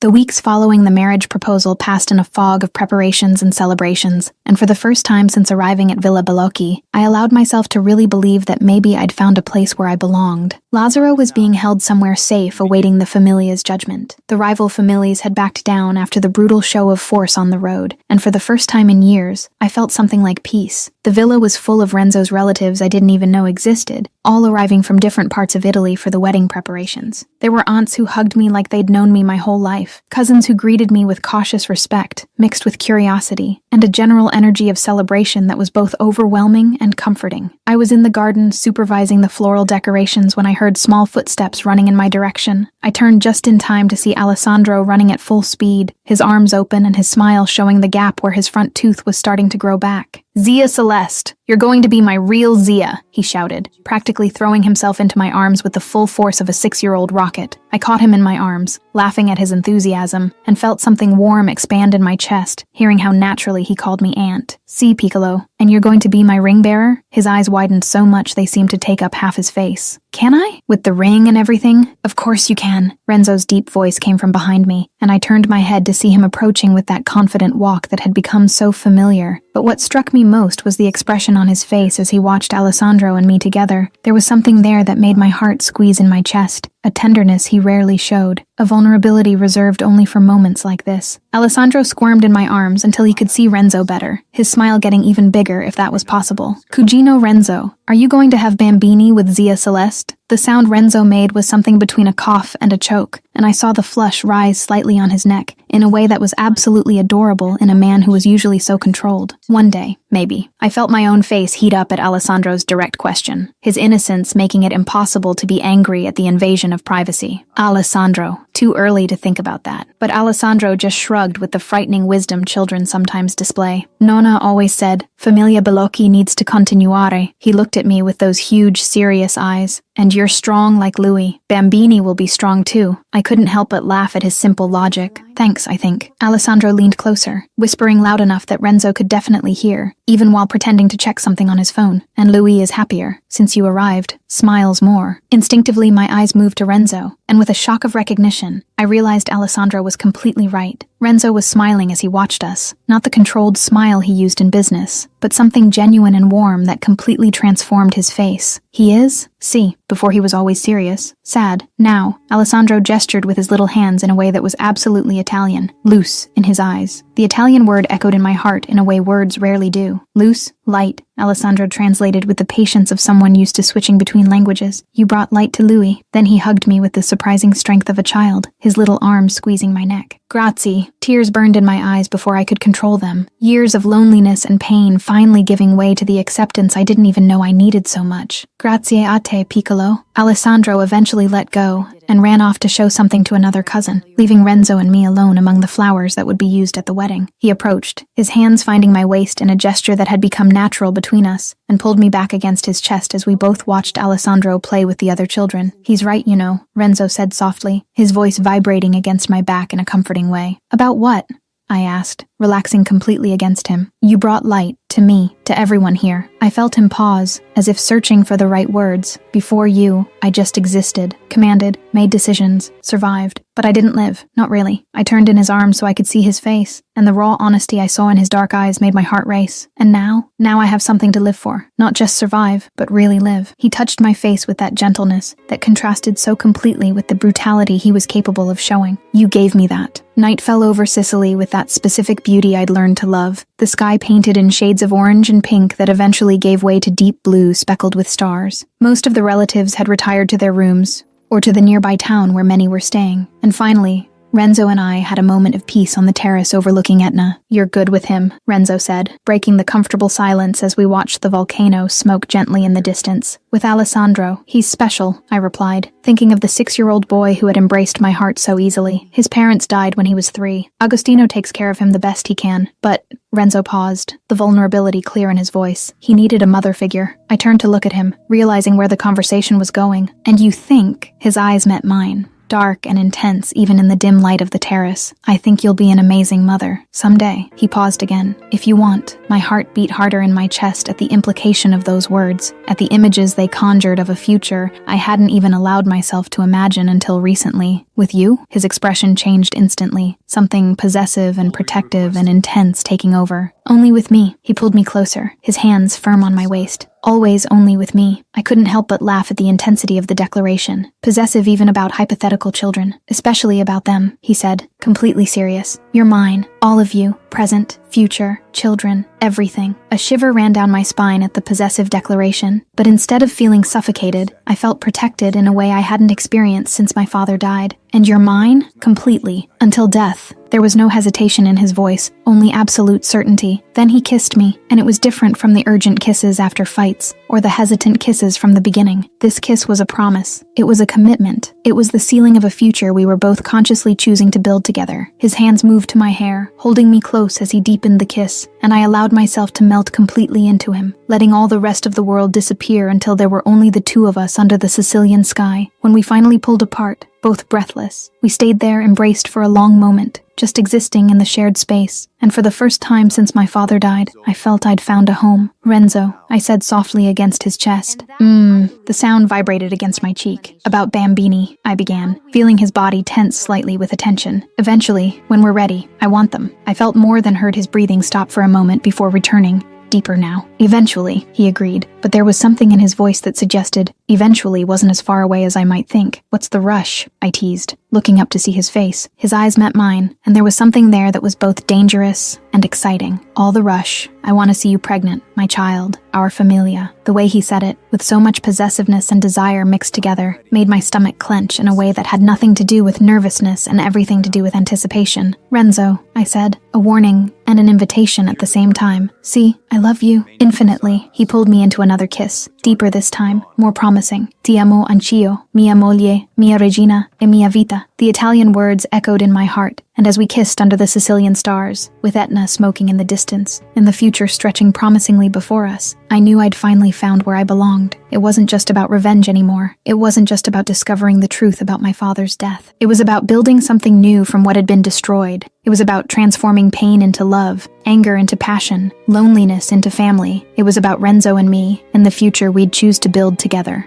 The weeks following the marriage proposal passed in a fog of preparations and celebrations, and for the first time since arriving at Villa Balocchi, I allowed myself to really believe that maybe I'd found a place where I belonged. Lazzaro was being held somewhere safe awaiting the Familia's judgment. The rival families had backed down after the brutal show of force on the road, and for the first time in years, I felt something like peace. The villa was full of Renzo's relatives I didn't even know existed, all arriving from different parts of Italy for the wedding preparations. There were aunts who hugged me like they'd known me my whole life, cousins who greeted me with cautious respect, mixed with curiosity, and a general energy of celebration that was both overwhelming and comforting. I was in the garden supervising the floral decorations when I heard small footsteps running in my direction. I turned just in time to see Alessandro running at full speed, his arms open and his smile showing the gap where his front tooth was starting to grow back. Zia Celeste, you're going to be my real Zia, he shouted, practically throwing himself into my arms with the full force of a 6-year-old rocket. I caught him in my arms, laughing at his enthusiasm, and felt something warm expand in my chest, hearing how naturally he called me Aunt. See, Piccolo, and you're going to be my ring bearer? His eyes widened so much they seemed to take up half his face. Can I? With the ring and everything? Of course you can. Renzo's deep voice came from behind me, and I turned my head to see him approaching with that confident walk that had become so familiar. But what struck me most was the expression on his face as he watched Alessandro and me together. There was something there that made my heart squeeze in my chest, a tenderness he rarely showed, a vulnerability reserved only for moments like this. Alessandro squirmed in my arms until he could see Renzo better, his smile getting even bigger if that was possible. Cugino Renzo, are you going to have bambini with Zia Celeste? The sound Renzo made was something between a cough and a choke, and I saw the flush rise slightly on his neck, in a way that was absolutely adorable in a man who was usually so controlled. One day, maybe. I felt my own face heat up at Alessandro's direct question, his innocence making it impossible to be angry at the invasion of privacy. Alessandro, too early to think about that. But Alessandro just shrugged with the frightening wisdom children sometimes display. Nonna always said, Familia Balocchi needs to continuare. He looked at me with those huge, serious eyes. And you're strong like Louis. Bambini will be strong too. I couldn't help but laugh at his simple logic. Thanks, I think. Alessandro leaned closer, whispering loud enough that Renzo could definitely hear, even while pretending to check something on his phone. And Louis is happier, since you arrived, smiles more. Instinctively, my eyes moved to Renzo, and with a shock of recognition, I realized Alessandro was completely right. Renzo was smiling as he watched us, not the controlled smile he used in business, but something genuine and warm that completely transformed his face. He is? See, before he was always serious, sad. Now, Alessandro gestured with his little hands in a way that was absolutely Italian, loose in his eyes. The Italian word echoed in my heart in a way words rarely do. Loose, light, Alessandro translated with the patience of someone used to switching between languages. You brought light to Louis. Then he hugged me with the surprising strength of a child, his little arms squeezing my neck. Grazie. Tears burned in my eyes before I could control them. Years of loneliness and pain finally giving way to the acceptance I didn't even know I needed so much. Grazie a te, piccolo. Alessandro eventually let go and ran off to show something to another cousin, leaving Renzo and me alone among the flowers that would be used at the wedding. He approached, his hands finding my waist in a gesture that had become natural between us, and pulled me back against his chest as we both watched Alessandro play with the other children. He's right, you know, Renzo said softly, his voice vibrating against my back in a comforting way. About what? I asked, relaxing completely against him. You brought light, to me, to everyone here. I felt him pause, as if searching for the right words. Before you, I just existed, commanded, made decisions, survived. But I didn't live, not really. I turned in his arms so I could see his face, and the raw honesty I saw in his dark eyes made my heart race. And now I have something to live for. Not just survive, but really live. He touched my face with that gentleness that contrasted so completely with the brutality he was capable of showing. You gave me that. Night fell over Sicily with that specific beauty I'd learned to love. The sky painted in shades of orange and pink that eventually gave way to deep blue speckled with stars. Most of the relatives had retired to their rooms, or to the nearby town where many were staying. And finally, Renzo and I had a moment of peace on the terrace overlooking Etna. You're good with him, Renzo said, breaking the comfortable silence as we watched the volcano smoke gently in the distance. With Alessandro, he's special, I replied, thinking of the 6-year-old boy who had embraced my heart so easily. His parents died when he was 3. Agostino takes care of him the best he can, but... Renzo paused, the vulnerability clear in his voice. He needed a mother figure. I turned to look at him, realizing where the conversation was going. And you think? His eyes met mine. Dark and intense even in the dim light of the terrace. I think you'll be an amazing mother. Someday. He paused again. If you want. My heart beat harder in my chest at the implication of those words, at the images they conjured of a future I hadn't even allowed myself to imagine until recently. With you? His expression changed instantly, something possessive and protective and intense taking over. Only with me. He pulled me closer, his hands firm on my waist. Always only with me. I couldn't help but laugh at the intensity of the declaration, possessive even about hypothetical children, especially about them, he said, completely serious. You're mine, all of you, present, future, children, everything. A shiver ran down my spine at the possessive declaration, but instead of feeling suffocated, I felt protected in a way I hadn't experienced since my father died. And you're mine? Completely. Until death. There was no hesitation in his voice, only absolute certainty. Then he kissed me, and it was different from the urgent kisses after fights, or the hesitant kisses from the beginning. This kiss was a promise. It was a commitment. It was the sealing of a future we were both consciously choosing to build together. His hands moved to my hair, holding me close as he deepened the kiss, and I allowed myself to melt completely into him, letting all the rest of the world disappear until there were only the two of us under the Sicilian sky. When we finally pulled apart, both breathless, we stayed there embraced for a long moment, just existing in the shared space. And for the first time since my father died, I felt I'd found a home. Renzo, I said softly against his chest. The sound vibrated against my cheek. About Bambini, I began, feeling his body tense slightly with attention. Eventually, when we're ready, I want them. I felt more than heard his breathing stop for a moment before returning. Deeper now. Eventually, he agreed, but there was something in his voice that suggested eventually wasn't as far away as I might think. What's the rush? I teased, looking up to see his face. His eyes met mine, and there was something there that was both dangerous and exciting. All the rush. I want to see you pregnant, my child, our familia. The way he said it, with so much possessiveness and desire mixed together, made my stomach clench in a way that had nothing to do with nervousness and everything to do with anticipation. Renzo, I said, a warning and an invitation at the same time. See, I love you. Infinitely. He pulled me into another kiss, deeper this time, more promising. Ti amo anch'io, mia moglie, mia regina, e mia vita. The Italian words echoed in my heart, And as we kissed under the Sicilian stars, with Etna smoking in the distance, and the future stretching promisingly before us, I knew I'd finally found where I belonged. It wasn't just about revenge anymore. It wasn't just about discovering the truth about my father's death. It was about building something new from what had been destroyed. It was about transforming pain into love, anger into passion, loneliness into family. It was about Renzo and me, and the future we'd choose to build together.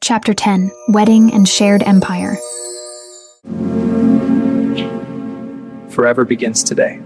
Chapter 10: Wedding and Shared Empire. Forever begins today.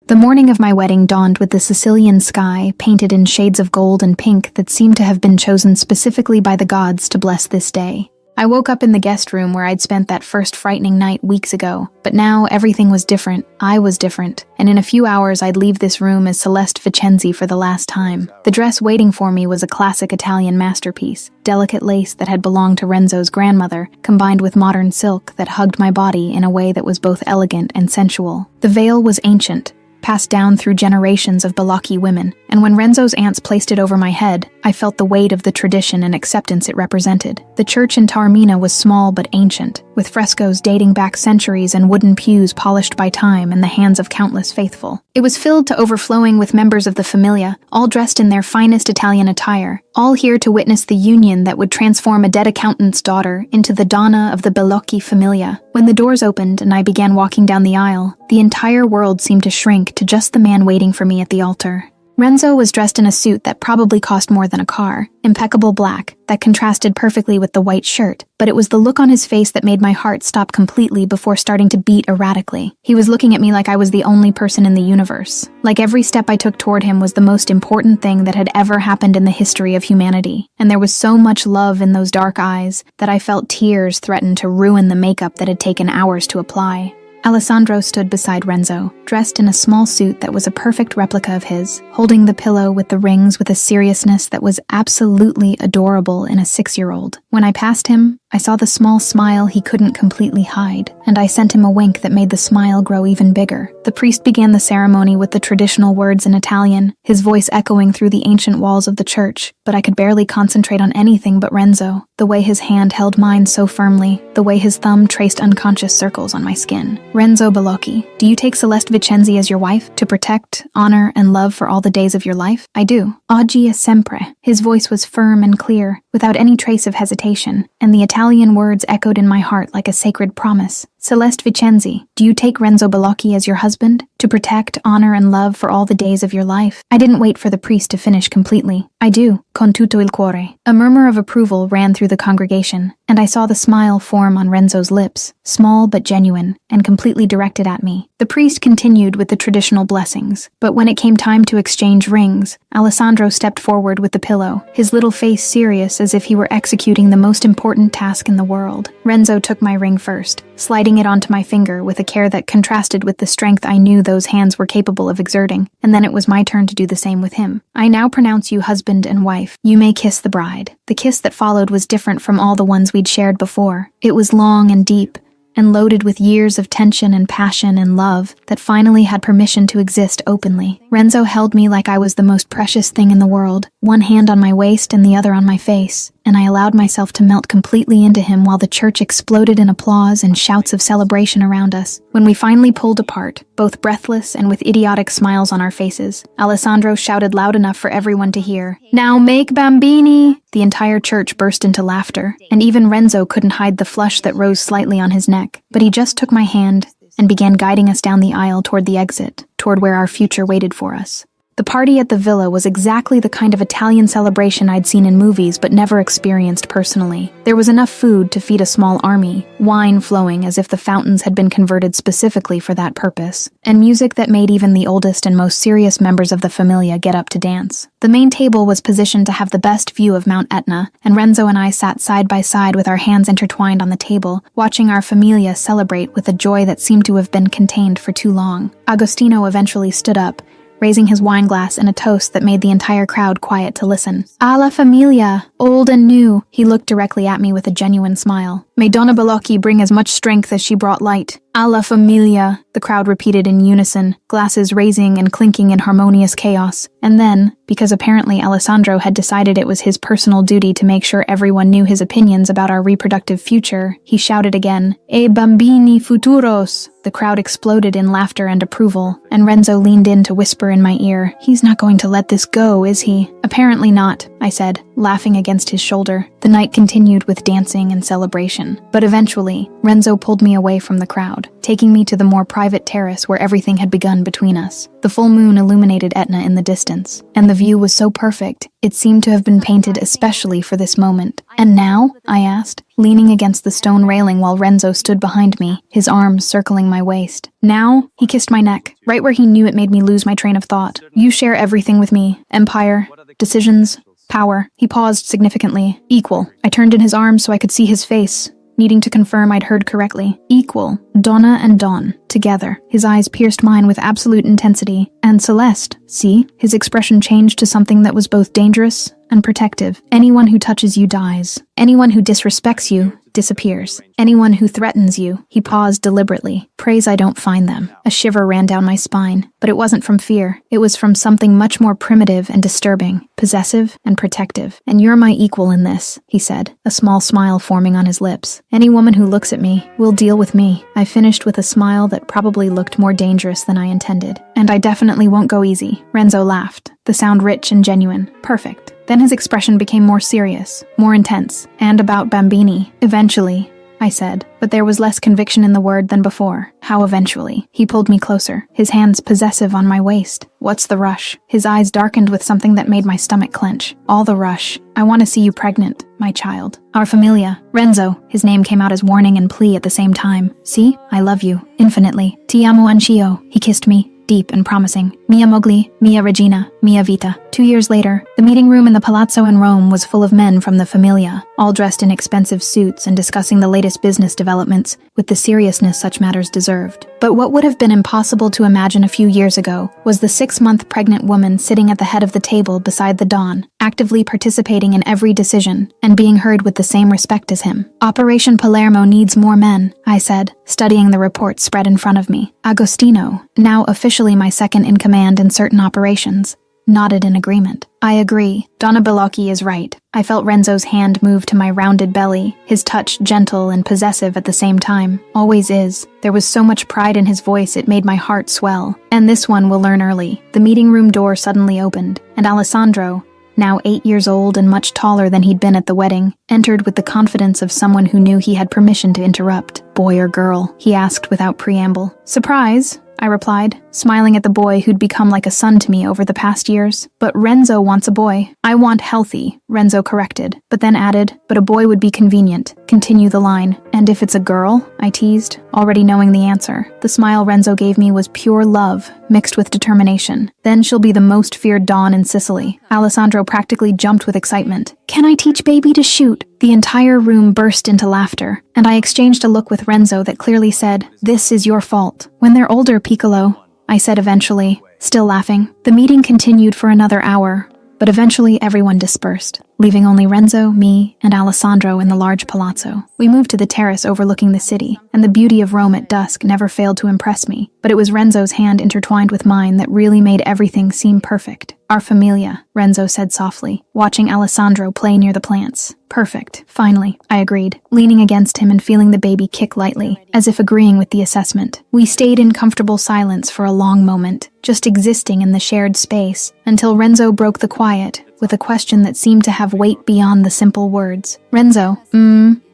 The morning of my wedding dawned with the Sicilian sky painted in shades of gold and pink that seemed to have been chosen specifically by the gods to bless this day. I woke up in the guest room where I'd spent that first frightening night weeks ago, but now everything was different. I was different, and in a few hours I'd leave this room as Celeste Vicenzi for the last time. The dress waiting for me was a classic Italian masterpiece, delicate lace that had belonged to Renzo's grandmother, combined with modern silk that hugged my body in a way that was both elegant and sensual. The veil was ancient, passed down through generations of Balocchi women, and when Renzo's aunts placed it over my head, I felt the weight of the tradition and acceptance it represented. The church in Taormina was small but ancient, with frescoes dating back centuries and wooden pews polished by time in the hands of countless faithful. It was filled to overflowing with members of the Familia, all dressed in their finest Italian attire, all here to witness the union that would transform a dead accountant's daughter into the Donna of the Balocchi Familia. When the doors opened and I began walking down the aisle, the entire world seemed to shrink to just the man waiting for me at the altar. Renzo was dressed in a suit that probably cost more than a car, impeccable black, that contrasted perfectly with the white shirt, but it was the look on his face that made my heart stop completely before starting to beat erratically. He was looking at me like I was the only person in the universe. Like every step I took toward him was the most important thing that had ever happened in the history of humanity, and there was so much love in those dark eyes that I felt tears threaten to ruin the makeup that had taken hours to apply. Alessandro stood beside Renzo, dressed in a small suit that was a perfect replica of his, holding the pillow with the rings with a seriousness that was absolutely adorable in a 6-year-old. When I passed him, I saw the small smile he couldn't completely hide, and I sent him a wink that made the smile grow even bigger. The priest began the ceremony with the traditional words in Italian, his voice echoing through the ancient walls of the church, but I could barely concentrate on anything but Renzo, the way his hand held mine so firmly, the way his thumb traced unconscious circles on my skin. Renzo Balocchi, do you take Celeste Vicenzi as your wife, to protect, honor, and love for all the days of your life? I do. Oggi e sempre. His voice was firm and clear, without any trace of hesitation, and the Italian words echoed in my heart like a sacred promise. Celeste Vicenzi, do you take Renzo Balocchi as your husband, to protect, honor, and love for all the days of your life? I didn't wait for the priest to finish completely. I do, con tutto il cuore. A murmur of approval ran through the congregation, and I saw the smile form on Renzo's lips, small but genuine, and completely directed at me. The priest continued with the traditional blessings, but when it came time to exchange rings, Alessandro stepped forward with the pillow, his little face serious as if he were executing the most important task in the world. Renzo took my ring first, sliding it onto my finger with a care that contrasted with the strength I knew those hands were capable of exerting, and then it was my turn to do the same with him. I now pronounce you husband and wife. You may kiss the bride. The kiss that followed was different from all the ones we'd shared before. It was long and deep, and loaded with years of tension and passion and love that finally had permission to exist openly. Renzo held me like I was the most precious thing in the world, one hand on my waist and the other on my face, and I allowed myself to melt completely into him while the church exploded in applause and shouts of celebration around us. When we finally pulled apart, both breathless and with idiotic smiles on our faces, Alessandro shouted loud enough for everyone to hear, "Now make bambini!" The entire church burst into laughter, and even Renzo couldn't hide the flush that rose slightly on his neck, but he just took my hand and began guiding us down the aisle toward the exit, toward where our future waited for us. The party at the villa was exactly the kind of Italian celebration I'd seen in movies but never experienced personally. There was enough food to feed a small army, wine flowing as if the fountains had been converted specifically for that purpose, and music that made even the oldest and most serious members of the Familia get up to dance. The main table was positioned to have the best view of Mount Etna, and Renzo and I sat side by side with our hands intertwined on the table, watching our Familia celebrate with a joy that seemed to have been contained for too long. Agostino eventually stood up, raising his wine glass in a toast that made the entire crowd quiet to listen. Alla familia, old and new. He looked directly at me with a genuine smile. May Donna Balocchi bring as much strength as she brought light. Alla familia, the crowd repeated in unison, glasses raising and clinking in harmonious chaos. And then, because apparently Alessandro had decided it was his personal duty to make sure everyone knew his opinions about our reproductive future, he shouted again, "E bambini futuros!" The crowd exploded in laughter and approval, and Renzo leaned in to whisper in my ear, "He's not going to let this go, is he?" "Apparently not," I said, laughing against his shoulder. The night continued with dancing and celebration. But eventually, Renzo pulled me away from the crowd, taking me to the more private terrace where everything had begun between us. The full moon illuminated Etna in the distance, and the view was so perfect, it seemed to have been painted especially for this moment. "And now?" I asked, leaning against the stone railing while Renzo stood behind me, his arms circling my waist. "Now?" He kissed my neck, right where he knew it made me lose my train of thought. "You share everything with me. Empire, decisions, power." He paused significantly. "Equal." I turned in his arms so I could see his face, needing to confirm I'd heard correctly. "Equal. Donna and Don. Together." His eyes pierced mine with absolute intensity. "And Celeste, see?" His expression changed to something that was both dangerous and protective. "Anyone who touches you dies. Anyone who disrespects you disappears. Anyone who threatens you." He paused deliberately. "Praise I don't find them." A shiver ran down my spine, but it wasn't from fear. It was from something much more primitive and disturbing, possessive and protective. "And you're my equal in this," he said, a small smile forming on his lips. "Any woman who looks at me will deal with me." I finished with a smile that probably looked more dangerous than I intended. "And I definitely won't go easy." Renzo laughed, the sound rich and genuine. "Perfect." Then his expression became more serious, more intense, and about Bambini. "Eventually," I said, but there was less conviction in the word than before. "How eventually?" He pulled me closer, his hands possessive on my waist. "What's the rush?" His eyes darkened with something that made my stomach clench. "All the rush. I want to see you pregnant, my child. Our familia." "Renzo," his name came out as warning and plea at the same time. "See? I love you. Infinitely. Ti amo anch'io." He kissed me, deep and promising. "Mia mogli, mia regina, mia vita." 2 years later, the meeting room in the palazzo in Rome was full of men from the familia, all dressed in expensive suits and discussing the latest business developments with the seriousness such matters deserved. But what would have been impossible to imagine a few years ago was the 6-month pregnant woman sitting at the head of the table beside the Don, actively participating in every decision and being heard with the same respect as him. "Operation Palermo needs more men," I said, studying the report spread in front of me. Agostino, now officially my second in command in certain operations, nodded in agreement. "I agree. Donna Bellocchi is right." I felt Renzo's hand move to my rounded belly, his touch gentle and possessive at the same time. Always is. There was so much pride in his voice it made my heart swell. "And this one will learn early." The meeting room door suddenly opened, and Alessandro, now 8 years old and much taller than he'd been at the wedding, entered with the confidence of someone who knew he had permission to interrupt. "Boy or girl?" he asked without preamble. "Surprise," I replied, smiling at the boy who'd become like a son to me over the past years. "But Renzo wants a boy." "I want healthy," Renzo corrected, but then added, "But a boy would be convenient." Continue the line. "And if it's a girl?" I teased, already knowing the answer. The smile Renzo gave me was pure love, mixed with determination. "Then she'll be the most feared Dawn in Sicily." Alessandro practically jumped with excitement. "Can I teach baby to shoot?" The entire room burst into laughter, and I exchanged a look with Renzo that clearly said, "This is your fault." "When they're older, Piccolo," I said eventually, still laughing. The meeting continued for another hour, but eventually everyone dispersed, leaving only Renzo, me, and Alessandro in the large palazzo. We moved to the terrace overlooking the city, and the beauty of Rome at dusk never failed to impress me, but it was Renzo's hand intertwined with mine that really made everything seem perfect. "Our familia," Renzo said softly, watching Alessandro play near the plants. "Perfect. Finally," I agreed, leaning against him and feeling the baby kick lightly, as if agreeing with the assessment. We stayed in comfortable silence for a long moment, just existing in the shared space, until Renzo broke the quiet with a question that seemed to have weight beyond the simple words. "Renzo,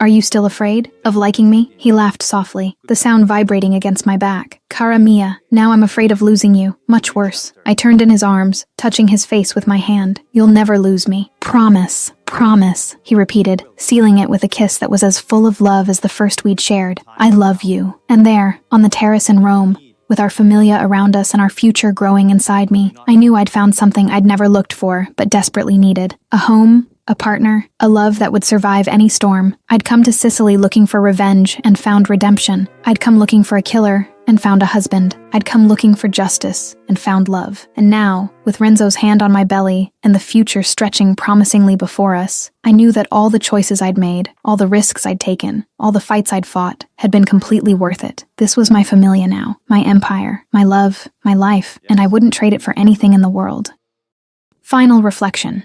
are you still afraid of liking me?" He laughed softly, the sound vibrating against my back. "Cara mia, now I'm afraid of losing you. Much worse." I turned in his arms, touching his face with my hand. "You'll never lose me. Promise. Promise," he repeated, sealing it with a kiss that was as full of love as the first we'd shared. "I love you." And there, on the terrace in Rome, with our familia around us and our future growing inside me, I knew I'd found something I'd never looked for, but desperately needed. A home, a partner, a love that would survive any storm. I'd come to Sicily looking for revenge and found redemption. I'd come looking for a killer and found a husband. I'd come looking for justice and found love. And now, with Renzo's hand on my belly and the future stretching promisingly before us, I knew that all the choices I'd made, all the risks I'd taken, all the fights I'd fought, had been completely worth it. This was my familia now, my empire, my love, my life, and I wouldn't trade it for anything in the world. Final reflection.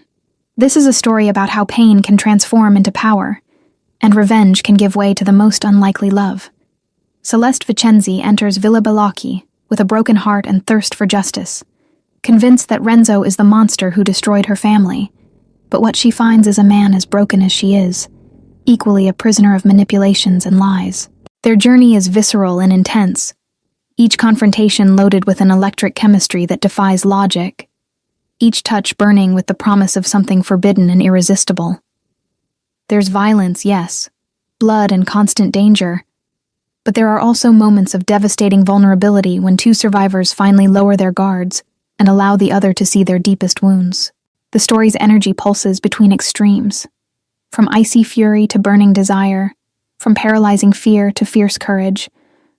This is a story about how pain can transform into power, and revenge can give way to the most unlikely love. Celeste Vicenzi enters Villa Balocchi with a broken heart and thirst for justice, convinced that Renzo is the monster who destroyed her family. But what she finds is a man as broken as she is, equally a prisoner of manipulations and lies. Their journey is visceral and intense, each confrontation loaded with an electric chemistry that defies logic, each touch burning with the promise of something forbidden and irresistible. There's violence, yes, blood and constant danger, but there are also moments of devastating vulnerability when two survivors finally lower their guards and allow the other to see their deepest wounds. The story's energy pulses between extremes, from icy fury to burning desire, from paralyzing fear to fierce courage,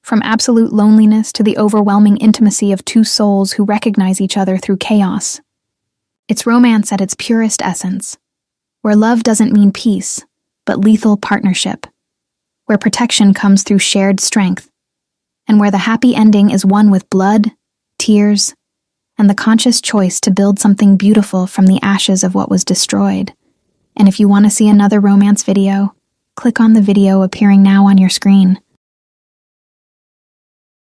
from absolute loneliness to the overwhelming intimacy of two souls who recognize each other through chaos. It's romance at its purest essence, where love doesn't mean peace, but lethal partnership, where protection comes through shared strength, and where the happy ending is one with blood, tears, and the conscious choice to build something beautiful from the ashes of what was destroyed. And if you want to see another romance video, click on the video appearing now on your screen.